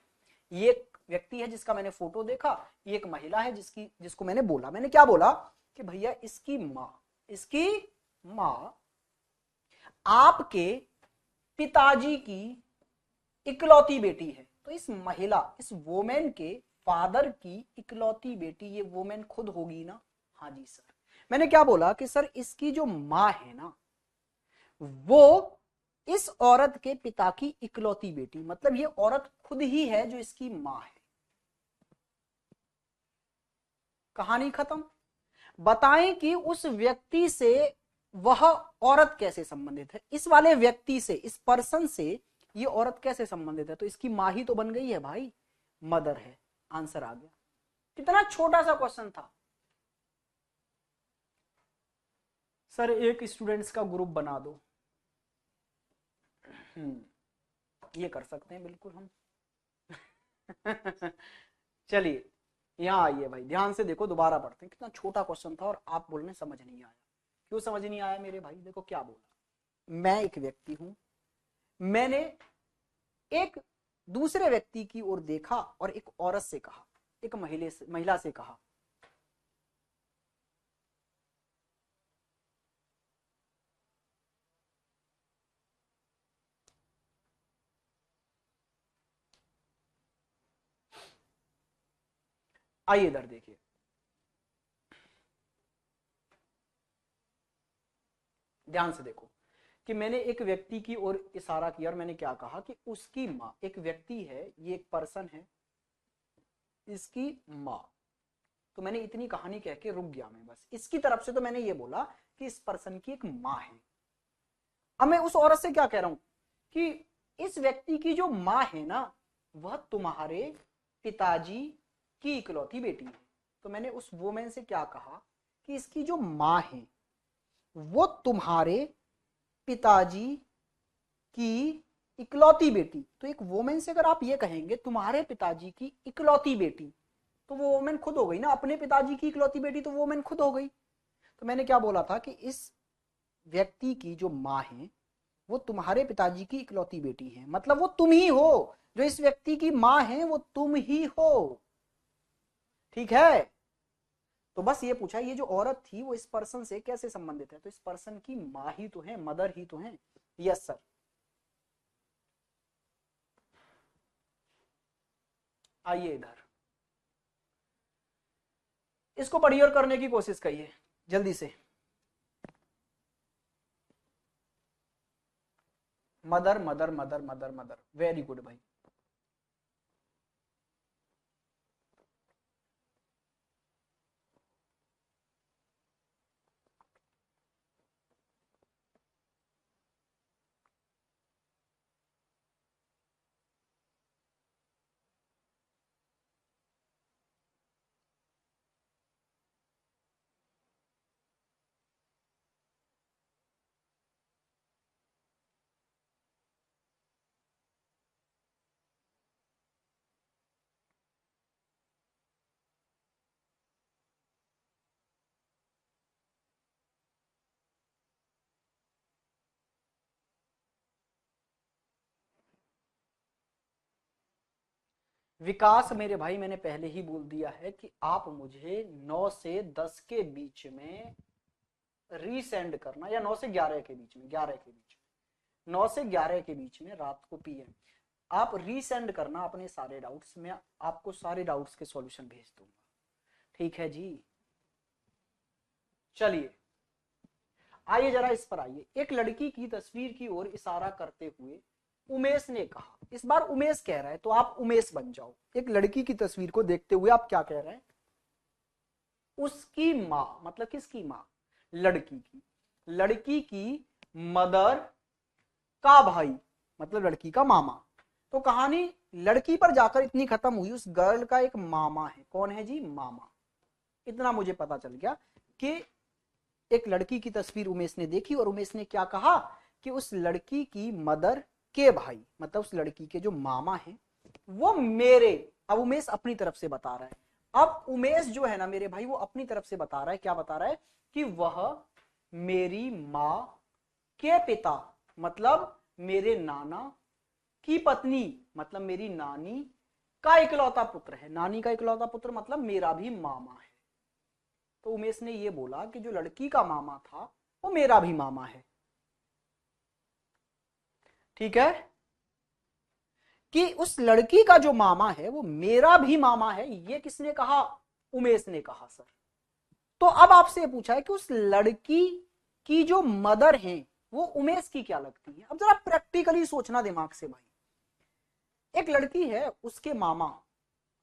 ये एक व्यक्ति है जिसका मैंने फोटो देखा, ये एक महिला है जिसको मैंने बोला, मैंने क्या बोला कि भैया इसकी माँ, इसकी माँ आपके पिताजी की इकलौती बेटी है। तो इस महिला, इस वोमेन के फादर की इकलौती बेटी ये वोमेन खुद होगी ना? हाँ जी सर। मैंने क्या बोला कि सर इसकी जो माँ है ना वो इस औरत के पिता की इकलौती बेटी, मतलब ये औरत खुद ही है जो इसकी मां है। कहानी खत्म। बताएं कि उस व्यक्ति से वह औरत कैसे संबंधित है, इस वाले व्यक्ति से, इस पर्सन से ये औरत कैसे संबंधित है। तो इसकी मां ही तो बन गई है भाई, मदर है। आंसर आ गया। कितना छोटा सा क्वेश्चन था सर। एक स्टूडेंट्स का ग्रुप बना दो। ये कर सकते हैं बिल्कुल हम। चलिए यहां आइए भाई, ध्यान से देखो, दोबारा पढ़ते हैं। कितना छोटा क्वेश्चन था और आप बोलने समझ नहीं आया। क्यों समझ नहीं आया मेरे भाई? देखो क्या बोला। मैं एक व्यक्ति हूं, मैंने एक दूसरे व्यक्ति की ओर देखा और एक औरत से कहा, एक महिला से कहा, आइए इधर देखिए, ध्यान से देखो कि मैंने एक व्यक्ति की ओर इशारा किया और मैंने क्या कहा कि उसकी मां, एक व्यक्ति है, ये एक पर्सन है, इसकी मां। तो मैंने इतनी कहानी कह के रुक गया मैं, बस इसकी तरफ से तो मैंने ये बोला कि इस पर्सन की एक मां है। अब मैं उस औरत से क्या कह रहा हूं कि इस व्यक्ति की जो मां है ना, वह तुम्हारे पिताजी की इकलौती बेटी है। तो मैंने उस वोमेन से क्या कहा कि इसकी जो मां है वो तुम्हारे पिताजी की इकलौती बेटी। तो एक वोमेन से अगर आप ये कहेंगे तुम्हारे पिताजी की इकलौती बेटी, तो वो वोमेन खुद हो गई ना, अपने पिताजी की इकलौती बेटी, तो वो वोमेन खुद हो गई। तो मैंने क्या बोला था कि इस व्यक्ति की जो मां है वो तुम्हारे पिताजी की इकलौती बेटी है, मतलब वो तुम ही हो। जो इस व्यक्ति की मां है वो तुम ही हो। ठीक है? तो बस ये पूछा, ये जो औरत थी वो इस पर्सन से कैसे संबंधित है? तो इस पर्सन की मां ही तो है, मदर ही तो है। Yes sir. आइए इधर, इसको पढ़िए और करने की कोशिश करिए जल्दी से। Mother mother mother mother mother, very good भाई। विकास मेरे भाई, मैंने पहले ही बोल दिया है कि आप मुझे 9 से 10 के बीच में रीसेंड करना, या 9 से 11 के बीच में, 11 के बीच में, 9 से 11 के बीच में रात को पीएम आप रीसेंड करना अपने सारे डाउट्स। मैं आपको सारे डाउट्स के सॉल्यूशन भेज दूंगा। ठीक है जी? चलिए आइए जरा इस पर आइए। एक लड़की की तस्वीर की ओर इशारा करते हुए उमेश ने कहा, इस बार उमेश कह रहा है तो आप उमेश बन जाओ। एक लड़की की तस्वीर को देखते हुए आप क्या कह रहे हैं? उसकी मां, मतलब किसकी मां? लड़की की। लड़की की मदर का भाई, मतलब लड़की का मामा। तो कहानी लड़की पर जाकर इतनी खत्म हुई, उस गर्ल का एक मामा है। कौन है जी? मामा। इतना मुझे पता चल गया कि एक लड़की की तस्वीर उमेश ने देखी और उमेश ने क्या कहा कि उस लड़की की मदर के भाई, मतलब उस लड़की के जो मामा हैं वो मेरे। अब उमेश अपनी तरफ से बता रहा है। अब उमेश जो है ना मेरे भाई, वो अपनी तरफ से बता रहा है। क्या बता रहा है? कि वह मेरी मां के पिता, मतलब मेरे नाना की पत्नी, मतलब मेरी नानी का इकलौता पुत्र है। नानी का इकलौता पुत्र मतलब मेरा भी मामा है। तो उमेश ने ये बोला कि जो लड़की का मामा था वो मेरा भी मामा है। ठीक है? कि उस लड़की का जो मामा है वो मेरा भी मामा है। ये किसने कहा? उमेश ने कहा सर। तो अब आपसे पूछा है कि उस लड़की की जो मदर है वो उमेश की क्या लगती है। अब जरा प्रैक्टिकली सोचना दिमाग से भाई, एक लड़की है, उसके मामा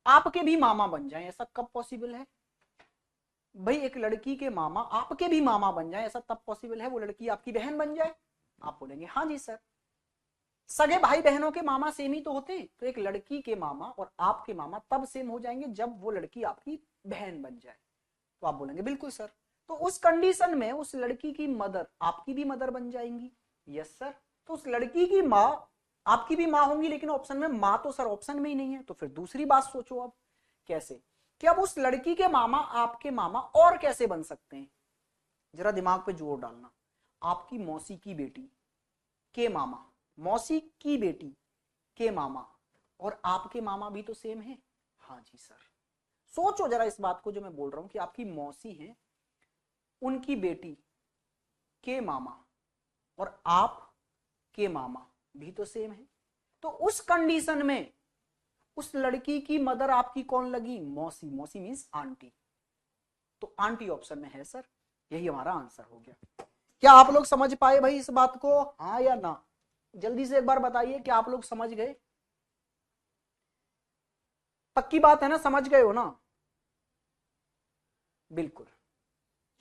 आपके भी मामा बन जाएं, ऐसा कब पॉसिबल है भाई। एक लड़की के मामा आपके भी मामा बन जाए, ऐसा तब पॉसिबल है वो लड़की आपकी बहन बन जाए। आप बोलेंगे हाँ जी सर, सगे भाई बहनों के मामा सेम ही तो होते हैं, तो एक लड़की के मामा और आपके मामा तब सेम हो जाएंगे जब वो लड़की आपकी बहन बन जाए। तो आप बोलेंगे बिल्कुल सर, तो उस कंडीशन में उस लड़की की मदर आपकी भी मदर बन जाएंगी। यस सर, तो उस लड़की की माँ आपकी भी माँ होंगी, लेकिन ऑप्शन में माँ तो सर ऑप्शन में ही नहीं है। तो फिर दूसरी बात सोचो अब कैसे, कि अब उस लड़की के मामा आपके मामा और कैसे बन सकते हैं। जरा दिमाग पे जोर डालना, आपकी मौसी की बेटी के मामा, मौसी की बेटी के मामा, और आपके मामा भी तो सेम है। हाँ जी सर, सोचो जरा इस बात को जो मैं बोल रहा हूं कि आपकी मौसी है, उनकी बेटी के मामा और आप के मामा भी तो सेम है। तो उस कंडीशन में उस लड़की की मदर आपकी कौन लगी, मौसी। मौसी मींस आंटी, तो आंटी ऑप्शन में है सर, यही हमारा आंसर हो गया। क्या आप लोग समझ पाए भाई इस बात को, हाँ या ना? जल्दी से एक बार बताइए, क्या आप लोग समझ गए? पक्की बात है ना, समझ गए हो ना? बिल्कुल,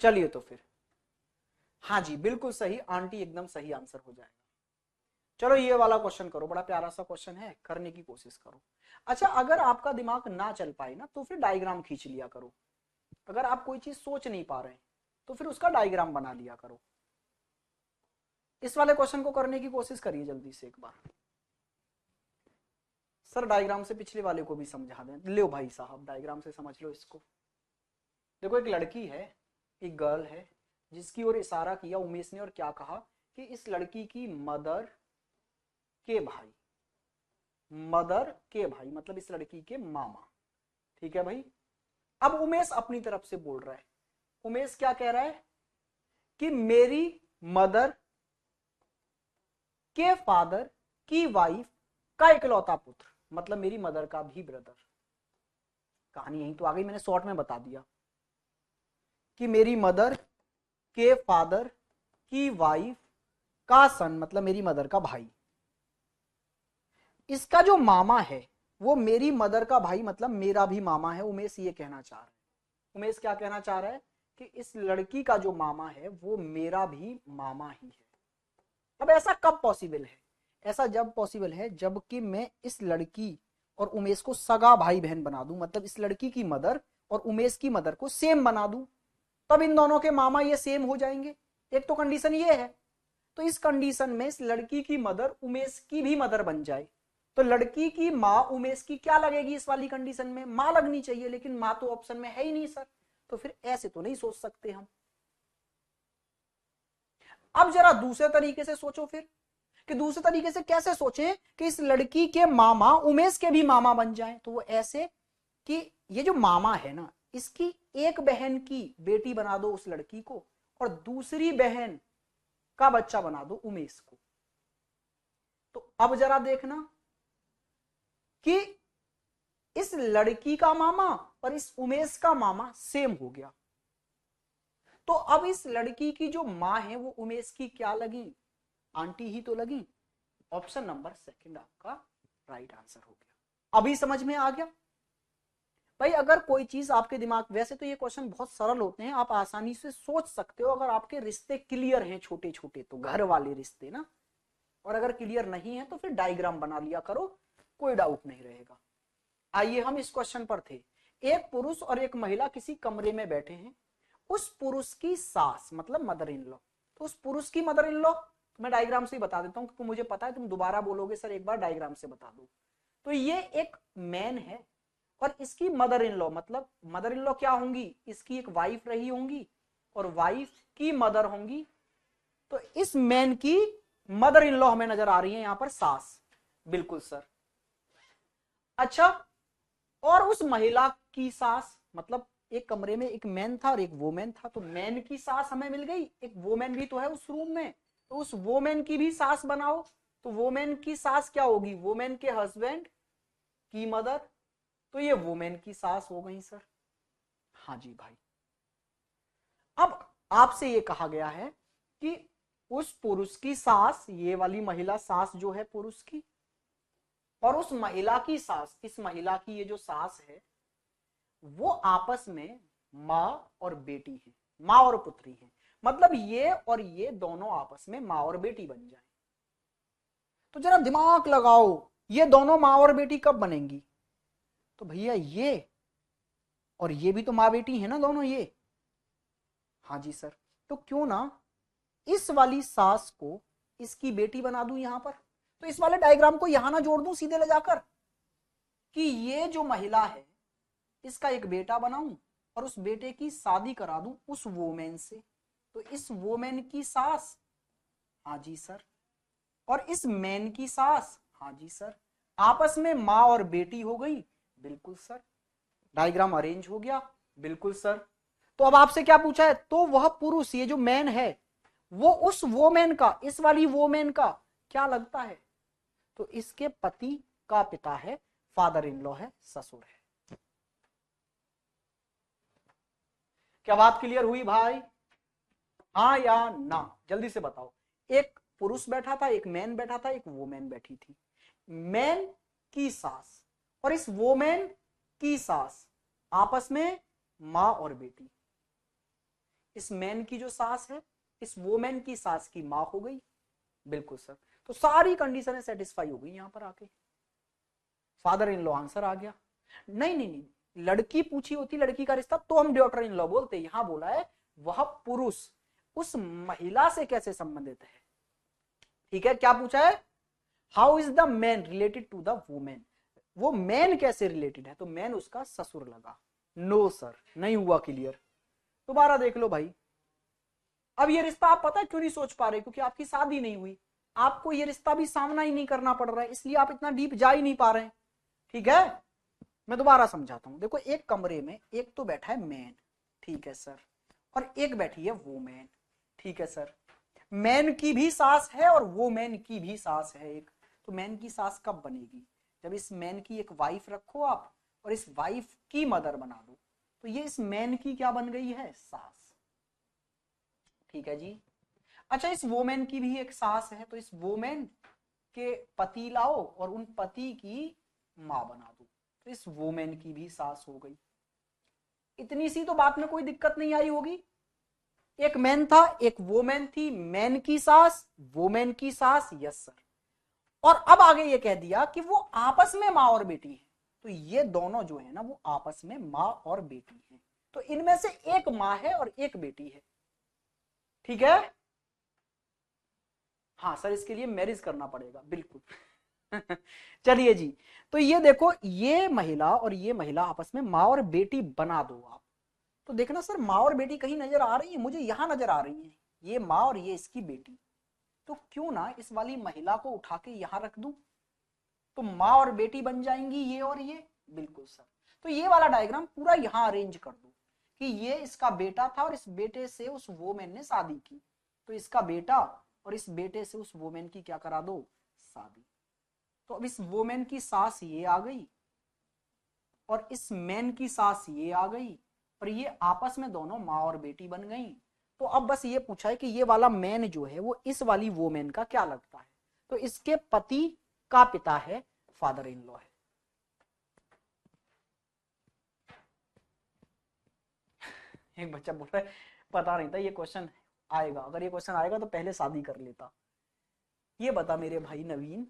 चलिए तो फिर हाँ जी बिल्कुल सही, आंटी एकदम सही आंसर हो जाएगा। चलो ये वाला क्वेश्चन करो, बड़ा प्यारा सा क्वेश्चन है, करने की कोशिश करो। अच्छा, अगर आपका दिमाग ना चल पाए ना तो फिर डायग्राम खींच लिया करो। अगर आप कोई चीज सोच नहीं पा रहे तो फिर उसका डायग्राम बना लिया करो। इस वाले क्वेश्चन को करने की कोशिश करिए जल्दी से एक बार। सर डायग्राम से पिछले वाले को भी समझा दें, लो भाई साहब डायग्राम से समझ लो इसको। देखो एक लड़की है, एक गर्ल है, जिसकी ओर इशारा किया उमेश ने और क्या कहा कि इस लड़की की मदर के भाई, मदर के भाई मतलब इस लड़की के मामा। ठीक है भाई, अब उमेश अपनी तरफ से बोल रहा है। उमेश क्या कह रहा है कि मेरी मदर के फादर की वाइफ का इकलौता पुत्र, मतलब मेरी मदर का भी ब्रदर। कहानी यही तो आ गई, मैंने शॉर्ट में बता दिया कि मेरी मदर के फादर की वाइफ का सन, मतलब मेरी मदर का भाई, इसका जो मामा है वो मेरी मदर का भाई, मतलब मेरा भी मामा है। उमेश ये कहना चाह रहा है, उमेश क्या कहना चाह रहा है कि इस लड़की का जो मामा है वो मेरा भी मामा ही है। अब ऐसा कब पॉसिबल है, ऐसा जब पॉसिबल है जबकि मैं इस लड़की और उमेश को सगा भाई बहन बना दूं, मतलब इस लड़की की मदर और उमेश की मदर को सेम बना दूं, तब इन दोनों के मामा ये सेम हो जाएंगे। एक तो कंडीशन ये है, तो इस कंडीशन में इस लड़की की मदर उमेश की भी मदर बन जाए, तो लड़की की माँ उमेश की क्या लगेगी इस वाली कंडीशन में, माँ लगनी चाहिए, लेकिन माँ तो ऑप्शन में है ही नहीं सर, तो फिर ऐसे तो नहीं सोच सकते हम। अब जरा दूसरे तरीके से सोचो फिर, कि दूसरे तरीके से कैसे सोचें कि इस लड़की के मामा उमेश के भी मामा बन जाएं। तो वो ऐसे कि ये जो मामा है ना, इसकी एक बहन की बेटी बना दो उस लड़की को, और दूसरी बहन का बच्चा बना दो उमेश को। तो अब जरा देखना कि इस लड़की का मामा और इस उमेश का मामा सेम हो गया, तो अब इस लड़की की जो मां है वो उमेश की क्या लगी, आंटी ही तो लगी। ऑप्शन नंबर सेकंड आपका राइट आंसर हो गया। अभी समझ में आ गया भाई? अगर कोई चीज आपके दिमाग, वैसे तो ये क्वेश्चन बहुत सरल होते हैं, आप आसानी से सोच सकते हो अगर आपके रिश्ते क्लियर हैं, छोटे छोटे तो घर वाले रिश्ते ना, और अगर क्लियर नहीं है तो फिर डायग्राम बना लिया करो, कोई डाउट नहीं रहेगा। आइए हम इस क्वेश्चन पर थे। एक पुरुष और एक महिला किसी कमरे में बैठे हैं, उस पुरुष की सास मतलब मदर इन लॉ, तो उस पुरुष की मदर इन लॉ, मैं डायग्राम से ही बता देता हूं क्योंकि मुझे पता है तुम दोबारा बोलोगे सर एक बार डायग्राम से बता दो। तो ये एक मैन है और इसकी मदर इन लॉ, मतलब मदर इन लॉ क्या होंगी, इसकी एक वाइफ रही होंगी और वाइफ की मदर होंगी। तो इस मैन की मदर इन लॉ हमें नजर आ रही है यहां पर सास, बिल्कुल सर। अच्छा, और उस महिला की सास, मतलब एक कमरे में एक मैन था और एक वोमेन था, तो मैन की सास हमें मिल गई, एक वोमेन भी तो है उस रूम में, तो उस वोमेन की भी सास बनाओ। तो वोमेन की सास क्या होगी, वोमेन के हस्बैंड की मदर, तो ये वोमेन की सास हो गई सर। हाँ जी भाई, अब आपसे ये कहा गया है कि उस पुरुष की सास, ये वाली महिला सास जो है पुरुष की, और उस महिला की सास, इस महिला की ये जो सास है वो आपस में माँ और बेटी है, माँ और पुत्री है। मतलब ये और ये दोनों आपस में माँ और बेटी बन जाए। तो जरा दिमाग लगाओ, ये दोनों माँ और बेटी कब बनेंगी? तो भैया ये और ये भी तो माँ बेटी है ना दोनों ये। हाँ जी सर। तो क्यों ना इस वाली सास को इसकी बेटी बना दूं यहां पर। तो इस वाले डायग्राम को यहां ना जोड़ दूं सीधे ले जाकर कि ये जो महिला है इसका एक बेटा बनाऊं और उस बेटे की शादी करा दूं उस वोमेन से। तो इस वोमेन की सास, हाँ जी सर, और इस मैन की सास, हाँ जी सर, आपस में माँ और बेटी हो गई। बिल्कुल सर। डायग्राम अरेंज हो गया। बिल्कुल सर। तो अब आपसे क्या पूछा है? तो वह पुरुष, ये जो मैन है, वो उस वोमेन का, इस वाली वोमेन का क्या लगता है? तो इसके पति का पिता है, फादर इन लॉ है, ससुर है। क्या बात क्लियर हुई भाई? हाँ या ना? जल्दी से बताओ। एक पुरुष बैठा था, एक मैन बैठा था, एक वोमेन बैठी थी। मैन की सास और इस वोमेन की सास आपस में माँ और बेटी। इस मैन की जो सास है इस वोमेन की सास की माँ हो गई। बिल्कुल सर। तो सारी कंडीशनें सेटिस्फाई हो गई यहां पर आके। फादर इन लॉ आंसर आ गया। नहीं नहीं नहीं, लड़की पूछी होती लड़की का रिश्ता तो हम डॉटर इन लॉ बोलते। यहां बोला है वह पुरुष उस महिला से कैसे संबंधित है। ठीक है, क्या पूछा है? How is the man related to the women. वो मैन कैसे रिलेटेड है? तो मैन उसका ससुर लगा। नो सर, नहीं हुआ क्लियर। दोबारा देख लो भाई। अब ये रिश्ता आप पता है क्यों नहीं सोच पा रहे? क्योंकि आपकी शादी नहीं हुई, आपको ये रिश्ता भी सामना ही नहीं करना पड़ रहा है, इसलिए आप इतना डीप जा ही नहीं पा रहे हैं। ठीक है, मैं दोबारा समझाता हूं। देखो, एक कमरे में एक तो बैठा है मैन, ठीक है सर, और एक बैठी है वोमेन, ठीक है सर। मैन की भी सास है और वोमेन की भी सास है एक। तो मैन की सास कब बनेगी? जब इस मैन की एक वाइफ रखो आप और इस वाइफ की मदर बना दो, तो ये इस मैन की क्या बन गई है? सास। ठीक है जी। अच्छा, इस वोमेन की भी एक सास है, तो इस वोमेन के पति लाओ और उन पति की मां बना दो, तो इस वोमेन की भी सास हो गई। इतनी सी तो बात में कोई दिक्कत नहीं आई होगी। एक मैन था, एक वोमेन थी, मैन की सास, वोमेन की सास, यस सर। और अब आगे ये कह दिया कि वो आपस में माँ और बेटी है। तो ये दोनों जो है ना वो आपस में माँ और बेटी है। तो इनमें से एक माँ है और एक बेटी है। ठीक है। हाँ सर, इसके लिए मैरिज करना पड़ेगा, बिल्कुल। चलिए जी। तो ये देखो, ये महिला और ये महिला आपस में माँ और बेटी बना दो आप। तो देखना सर, माँ और बेटी कहीं नजर आ रही है? मुझे यहां नजर आ रही है, ये माँ और ये इसकी बेटी। तो क्यों ना इस वाली महिला को उठा के यहां रख दूं, तो माँ और बेटी बन जाएंगी ये और ये। बिल्कुल सर। तो ये वाला डायग्राम पूरा यहां अरेंज कर दो कि ये इसका बेटा था और इस बेटे से उस वोमेन ने शादी की। तो इसका बेटा और इस बेटे से उस वोमेन की क्या करा दो? शादी। तो अब इस वोमेन की सास ये आ गई और इस मैन की सास ये आ गई और ये आपस में दोनों माँ और बेटी बन गई। तो अब बस ये पूछा है कि ये वाला मैन जो है वो इस वाली वोमेन का क्या लगता है? तो इसके पति का पिता है, फादर इन लॉ है। एक बच्चा बोल रहा है पता नहीं था ये क्वेश्चन आएगा, अगर ये क्वेश्चन आएगा तो पहले शादी कर लेता। ये बता मेरे भाई नवीन,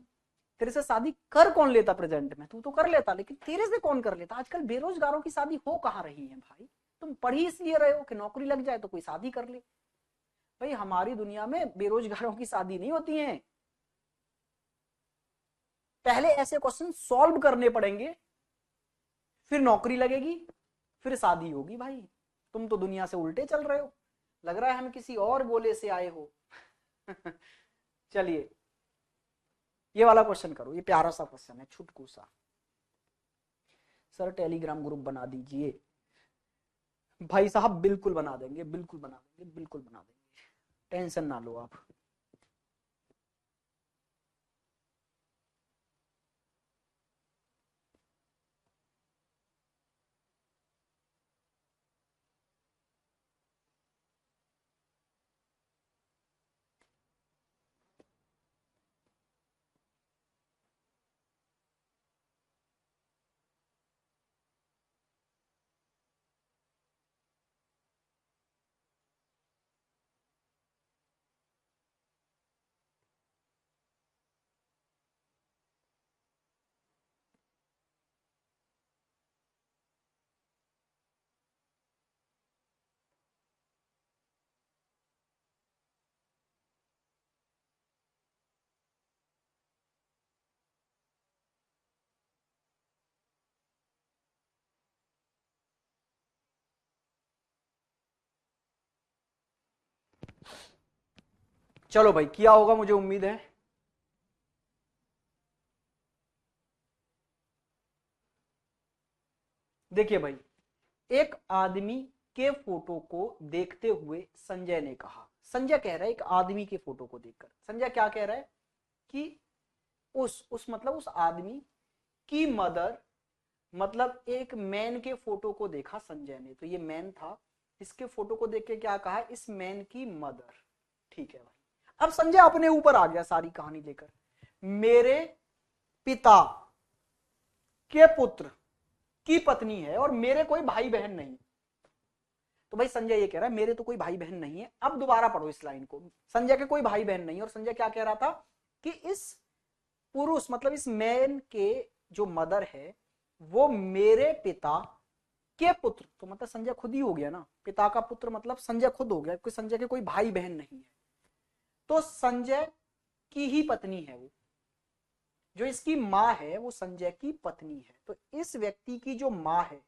तेरे से शादी कर कौन लेता? प्रेजेंट में तू तो कर लेता, लेकिन तेरे से कौन कर लेता? आजकल बेरोजगारों की शादी हो कहाँ रही है भाई? तुम पढ़ ही इसलिए रहे हो कि नौकरी लग जाए तो कोई शादी कर ले। भाई हमारी दुनिया में बेरोजगारों की शादी नहीं होती है। पहले ऐसे क्वेश्चन सॉल्व करने पड़ेंगे, फिर नौकरी लगेगी, फिर शादी होगी। भाई तुम तो दुनिया से उल्टे चल रहे हो, लग रहा है हम किसी और गोले से आए हो। चलिए, ये वाला क्वेश्चन करो, ये प्यारा सा क्वेश्चन है, छुटकू सा। सर टेलीग्राम ग्रुप बना दीजिए। भाई साहब बिल्कुल बना देंगे, बिल्कुल बना देंगे, बिल्कुल बना देंगे, टेंशन ना लो आप। चलो भाई किया होगा, मुझे उम्मीद है। देखिए भाई, एक आदमी के फोटो को देखते हुए संजय ने कहा, संजय कह रहा है एक आदमी के फोटो को देखकर, संजय क्या कह रहा है कि उस मतलब उस आदमी की मदर, मतलब एक मैन के फोटो को देखा संजय ने, तो ये मैन था, इसके फोटो को देख के क्या कहा, इस मैन की मदर। ठीक है भाई, अब संजय अपने ऊपर आ गया सारी कहानी लेकर, मेरे पिता के पुत्र की पत्नी है और मेरे कोई भाई बहन नहीं। तो भाई संजय ये कह रहा है मेरे तो कोई भाई बहन नहीं है। अब दोबारा पढ़ो इस लाइन को, संजय के कोई भाई बहन नहीं, और संजय क्या कह रहा था कि इस पुरुष मतलब इस मैन के जो मदर है वो मेरे पिता के पुत्र, तो मतलब संजय खुद ही हो गया ना, पिता का पुत्र मतलब संजय खुद हो गया, क्योंकि संजय के कोई भाई बहन नहीं है। तो संजय की ही पत्नी है वो, जो इसकी माँ है वो संजय की पत्नी है। तो इस व्यक्ति की जो माँ है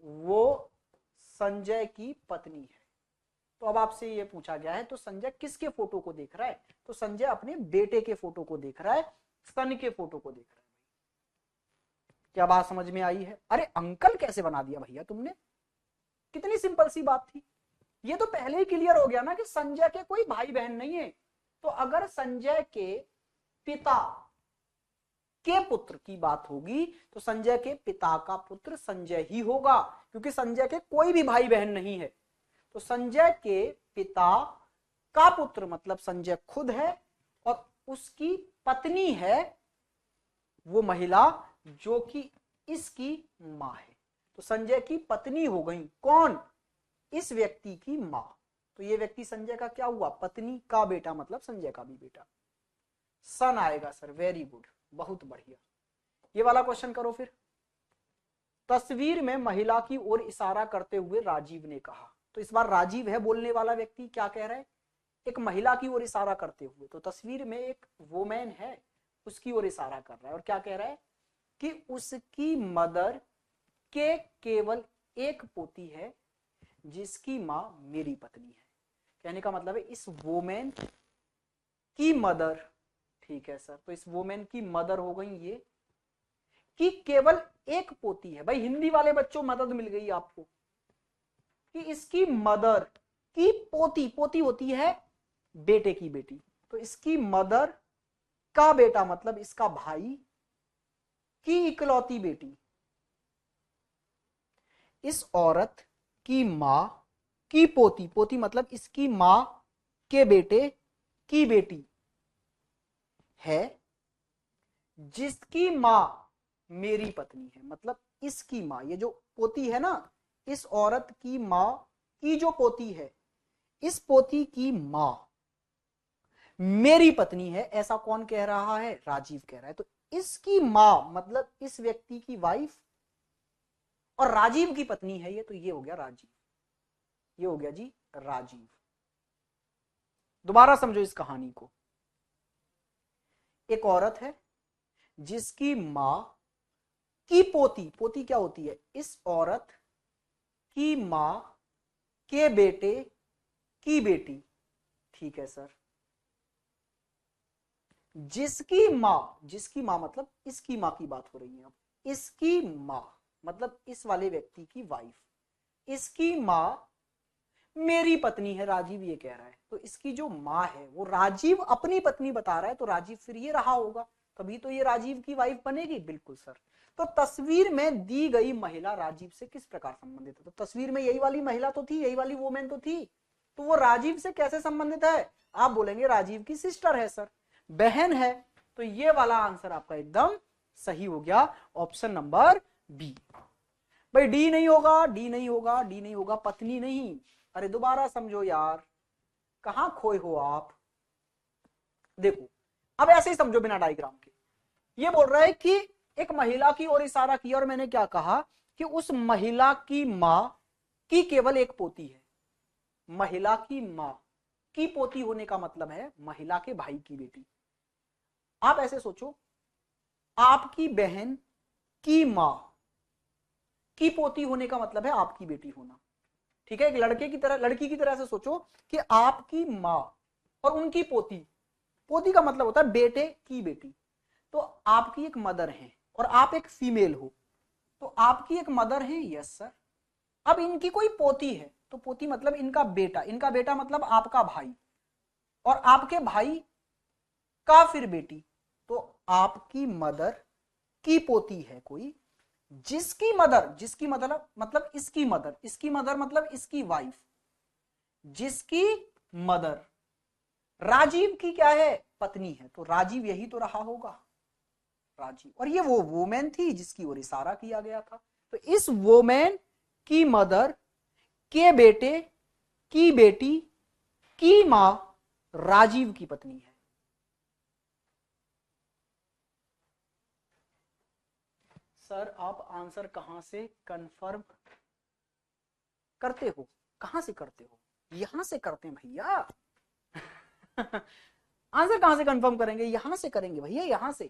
वो संजय की पत्नी है। तो अब आपसे ये पूछा गया है तो संजय किसके फोटो को देख रहा है, तो संजय अपने बेटे के फोटो को देख रहा है, सन के फोटो को देख रहा है। क्या बात समझ में आई है? अरे अंकल कैसे बना दिया भैया तुमने, कितनी सिंपल सी बात थी। ये तो पहले ही क्लियर हो गया ना कि संजय के कोई भाई बहन नहीं है। तो अगर संजय के पिता के पुत्र की बात होगी तो संजय के पिता का पुत्र संजय ही होगा, क्योंकि संजय के कोई भी भाई बहन नहीं है। तो संजय के पिता का पुत्र मतलब संजय खुद है, और उसकी पत्नी है वो महिला जो कि इसकी मां है। तो संजय की पत्नी हो गई कौन, इस व्यक्ति की मां। तो ये व्यक्ति संजय का क्या हुआ, पत्नी का बेटा, मतलब संजय का भी बेटा। सन आएगा सर, वेरी गुड, बहुत बढ़िया। ये वाला क्वेश्चन करो फिर। तस्वीर में महिला की ओर इशारा करते हुए राजीव ने कहा, तो इस बार राजीव है बोलने वाला व्यक्ति, क्या कह रहा है, एक महिला की ओर इशारा करते हुए। तो तस्वीर में एक वोमैन है, उसकी ओर इशारा कर रहा है, और क्या कह रहा है कि उसकी मदर के केवल एक पोती है जिसकी मां मेरी पत्नी है। कहने का मतलब है इस वोमेन की मदर, ठीक है सर, तो इस वोमेन की मदर हो गई ये, कि केवल एक पोती है। भाई हिंदी वाले बच्चों मदद मिल गई आपको, कि इसकी मदर की पोती, पोती होती है बेटे की बेटी, तो इसकी मदर का बेटा मतलब इसका भाई की इकलौती बेटी, इस औरत की मां की पोती, पोती मतलब इसकी मां के बेटे की बेटी है, जिसकी मां मेरी पत्नी है। मतलब इसकी मां, ये जो पोती है ना, इस औरत की मां की जो पोती है, इस पोती की मां मेरी पत्नी है। ऐसा कौन कह रहा है, राजीव कह रहा है। तो इसकी मां मतलब इस व्यक्ति की वाइफ, और राजीव की पत्नी है ये, तो ये हो गया राजीव, ये हो गया जी राजीव। दोबारा समझो इस कहानी को। एक औरत है जिसकी मां की पोती, पोती क्या होती है, इस औरत की मां के बेटे की बेटी, ठीक है सर, जिसकी मां मतलब इसकी मां की बात हो रही है। अब इसकी मां मतलब इस वाले व्यक्ति की वाइफ, इसकी मां मेरी पत्नी है, राजीव ये कह रहा है। तो इसकी जो मां है वो राजीव अपनी पत्नी बता रहा है, तो राजीव फिर ये रहा होगा, तभी तो ये राजीव की वाइफ बनेगी। बिल्कुल सर। तो तस्वीर में दी गई महिला राजीव से किस प्रकार संबंधित है, तो तस्वीर में यही वाली महिला तो थी, यही वाली वोमेन तो थी, तो वो राजीव से कैसे संबंधित है, आप बोलेंगे राजीव की सिस्टर है सर, बहन है। तो ये वाला आंसर आपका एकदम सही हो गया, ऑप्शन नंबर बी। भाई डी नहीं होगा, डी नहीं होगा, डी नहीं होगा, पत्नी नहीं। अरे दोबारा समझो यार, कहां खोए हो आप। देखो अब ऐसे ही समझो बिना डायग्राम के। ये बोल रहा है कि एक महिला की ओर इशारा किया, और मैंने क्या कहा कि उस महिला की मां की केवल एक पोती है। महिला की मां की पोती होने का मतलब है महिला के भाई की बेटी। आप ऐसे सोचो, आपकी बहन की मां की पोती होने का मतलब है आपकी बेटी होना। ठीक है, एक लड़के की तरह, लड़की की तरह से सोचो कि आपकी मां और उनकी पोती, पोती का मतलब होता है बेटे की बेटी। तो आपकी एक मदर है और आप एक फीमेल हो, तो आपकी एक मदर है, यस सर। अब इनकी कोई पोती है, तो पोती मतलब इनका बेटा, इनका बेटा मतलब आपका भाई, और आपके भाई का फिर बेटी। तो आपकी मदर की पोती है कोई, जिसकी मदर मतलब इसकी मदर मतलब इसकी वाइफ, जिसकी मदर राजीव की क्या है, पत्नी है। तो राजीव यही तो रहा होगा, राजीव। और ये वो वोमेन थी जिसकी ओर इशारा किया गया था। तो इस वोमेन की मदर के बेटे की बेटी की मां राजीव की पत्नी है। सर आप आंसर कहां से कंफर्म करते हो, कहां से करते हो? यहां से करते हैं भैया। आंसर कहां से कंफर्म करेंगे, यहां से करेंगे भैया, यहां से।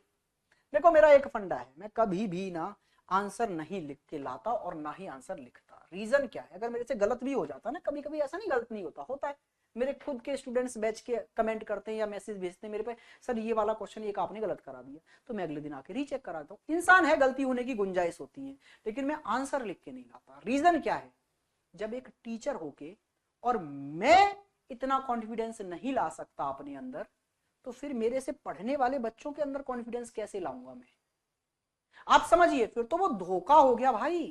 देखो मेरा एक फंडा है, मैं कभी भी ना आंसर नहीं लिख के लाता और ना ही आंसर लिखता। रीजन क्या है, अगर मेरे से गलत भी हो जाता ना, कभी कभी ऐसा नहीं गलत नहीं होता, होता है। मेरे खुद के स्टूडेंट्स बैच के कमेंट करते हैं या मैसेज भेजते हैं मेरे पे, सर ये वाला क्वेश्चन एक आपने गलत करा दिया, तो मैं अगले दिन आके रीचेक कराता हूँ। इंसान है, गलती होने की गुंजाइश होती है, लेकिन मैं आंसर लिख के नहीं लाता। रीजन क्या है, जब एक टीचर होके और मैं इतना कॉन्फिडेंस नहीं ला सकता अपने अंदर, तो फिर मेरे से पढ़ने वाले बच्चों के अंदर कॉन्फिडेंस कैसे लाऊंगा मैं? आप समझिए, फिर तो वो धोखा हो गया भाई,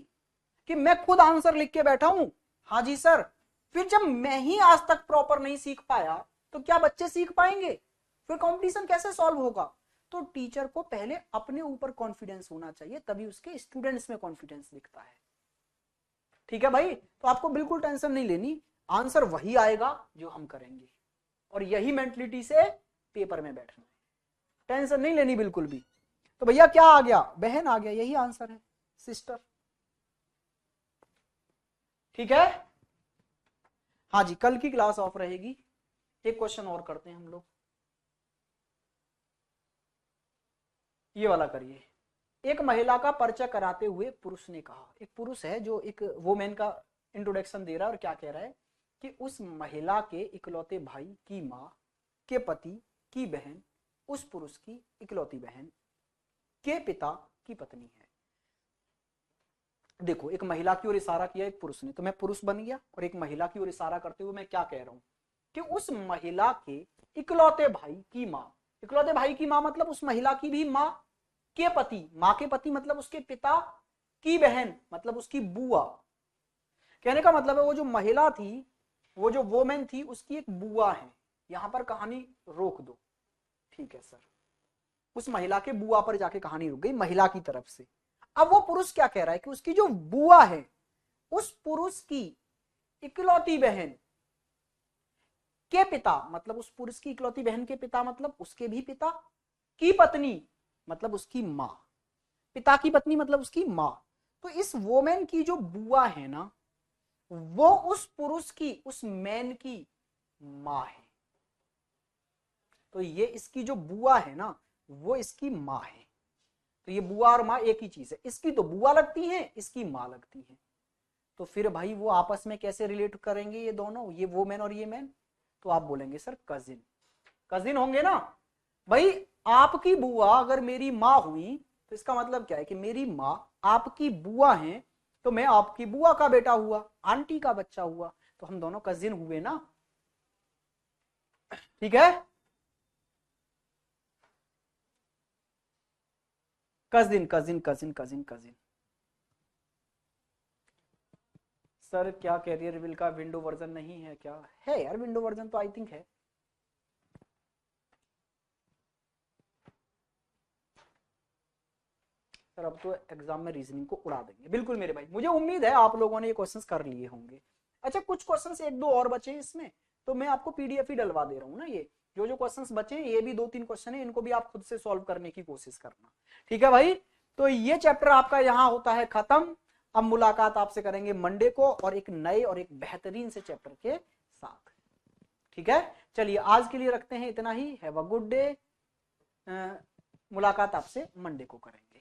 कि मैं खुद आंसर लिख के बैठा हूं, हाँ जी सर। फिर जब मैं ही आज तक प्रॉपर नहीं सीख पाया, तो क्या बच्चे सीख पाएंगे? फिर कंपटीशन कैसे सॉल्व होगा? तो टीचर को पहले अपने ऊपर कॉन्फिडेंस होना चाहिए, तभी उसके स्टूडेंट्स में कॉन्फिडेंस दिखता है। ठीक है भाई, तो आपको बिल्कुल टेंशन नहीं लेनी, आंसर वही आएगा जो हम करेंगे, और यही मेंटलिटी से पेपर में बैठना है, टेंशन नहीं लेनी बिल्कुल भी। तो भैया क्या आ गया, बहन आ गया, यही आंसर है, सिस्टर। ठीक है, हाँ जी, कल की क्लास ऑफ रहेगी। एक क्वेश्चन और करते हैं हम लोग, ये वाला करिए। एक महिला का परिचय कराते हुए पुरुष ने कहा, एक पुरुष है जो एक वोमेन का इंट्रोडक्शन दे रहा है और क्या कह रहा है कि उस महिला के इकलौते भाई की मां के पति की बहन उस पुरुष की इकलौती बहन के पिता की पत्नी है। देखो, एक महिला की ओर इशारा किया एक पुरुष ने, तो मैं पुरुष बन गया, और एक महिला की ओर इशारा करते हुए मैं क्या कह रहा हूं कि उस महिला के इकलौते भाई की मां, इकलौते भाई की मां मतलब उस महिला की भी मां के पति, मां के पति मतलब उसके पिता की बहन मतलब उसकी बुआ। कहने का मतलब है वो जो महिला थी, वो जो वोमेन थी, उसकी एक बुआ है। यहां पर कहानी रोक दो, ठीक है सर। उस महिला के बुआ पर जाके कहानी रुक गई, महिला की तरफ से। अब वो पुरुष क्या कह रहा है कि उसकी जो बुआ है, उस पुरुष की इकलौती बहन के पिता मतलब उस पुरुष की इकलौती बहन के पिता मतलब उसके भी पिता की पत्नी मतलब उसकी मां, पिता की पत्नी मतलब उसकी मां। तो इस वोमेन की जो बुआ है ना, वो उस पुरुष की, उस मैन की मां है। तो ये इसकी जो बुआ है ना, वो इसकी मां है। तो ये बुआ और मां एक ही चीज है, इसकी तो बुआ लगती है, इसकी मां लगती है। तो फिर भाई वो आपस में कैसे रिलेट करेंगे ये दोनों, ये वो मैन और ये मैन? तो आप बोलेंगे सर कजिन, कजिन होंगे ना भाई। आपकी बुआ अगर मेरी मां हुई, तो इसका मतलब क्या है कि मेरी मां आपकी बुआ है, तो मैं आपकी बुआ का बेटा हुआ, आंटी का बच्चा हुआ, तो हम दोनों कजिन हुए ना। ठीक है, cousin cousin cousin cousin cousin. Sir क्या कैरियर बिल का विंडो वर्जन नहीं है क्या? है यार, विंडो वर्जन तो आई थिंक है। सर अब तो एग्जाम में रीजनिंग को उड़ा देंगे, बिल्कुल मेरे भाई, मुझे उम्मीद है आप लोगों ने ये क्वेश्चंस कर लिए होंगे। अच्छा, कुछ क्वेश्चंस एक दो और बचे इसमें, तो मैं आपको पीडीएफ ही डलवा दे रहा हूँ ना। ये जो जो क्वेश्चंस बचे हैं, ये भी 2-3 क्वेश्चन है, इनको भी आप खुद से सॉल्व करने की कोशिश करना। ठीक है भाई, तो ये चैप्टर आपका यहाँ होता है खत्म। अब मुलाकात आपसे करेंगे मंडे को, और एक नए और एक बेहतरीन से चैप्टर के साथ। ठीक है, चलिए आज के लिए रखते हैं इतना ही। Have a good day. मुलाकात आपसे मंडे को करेंगे।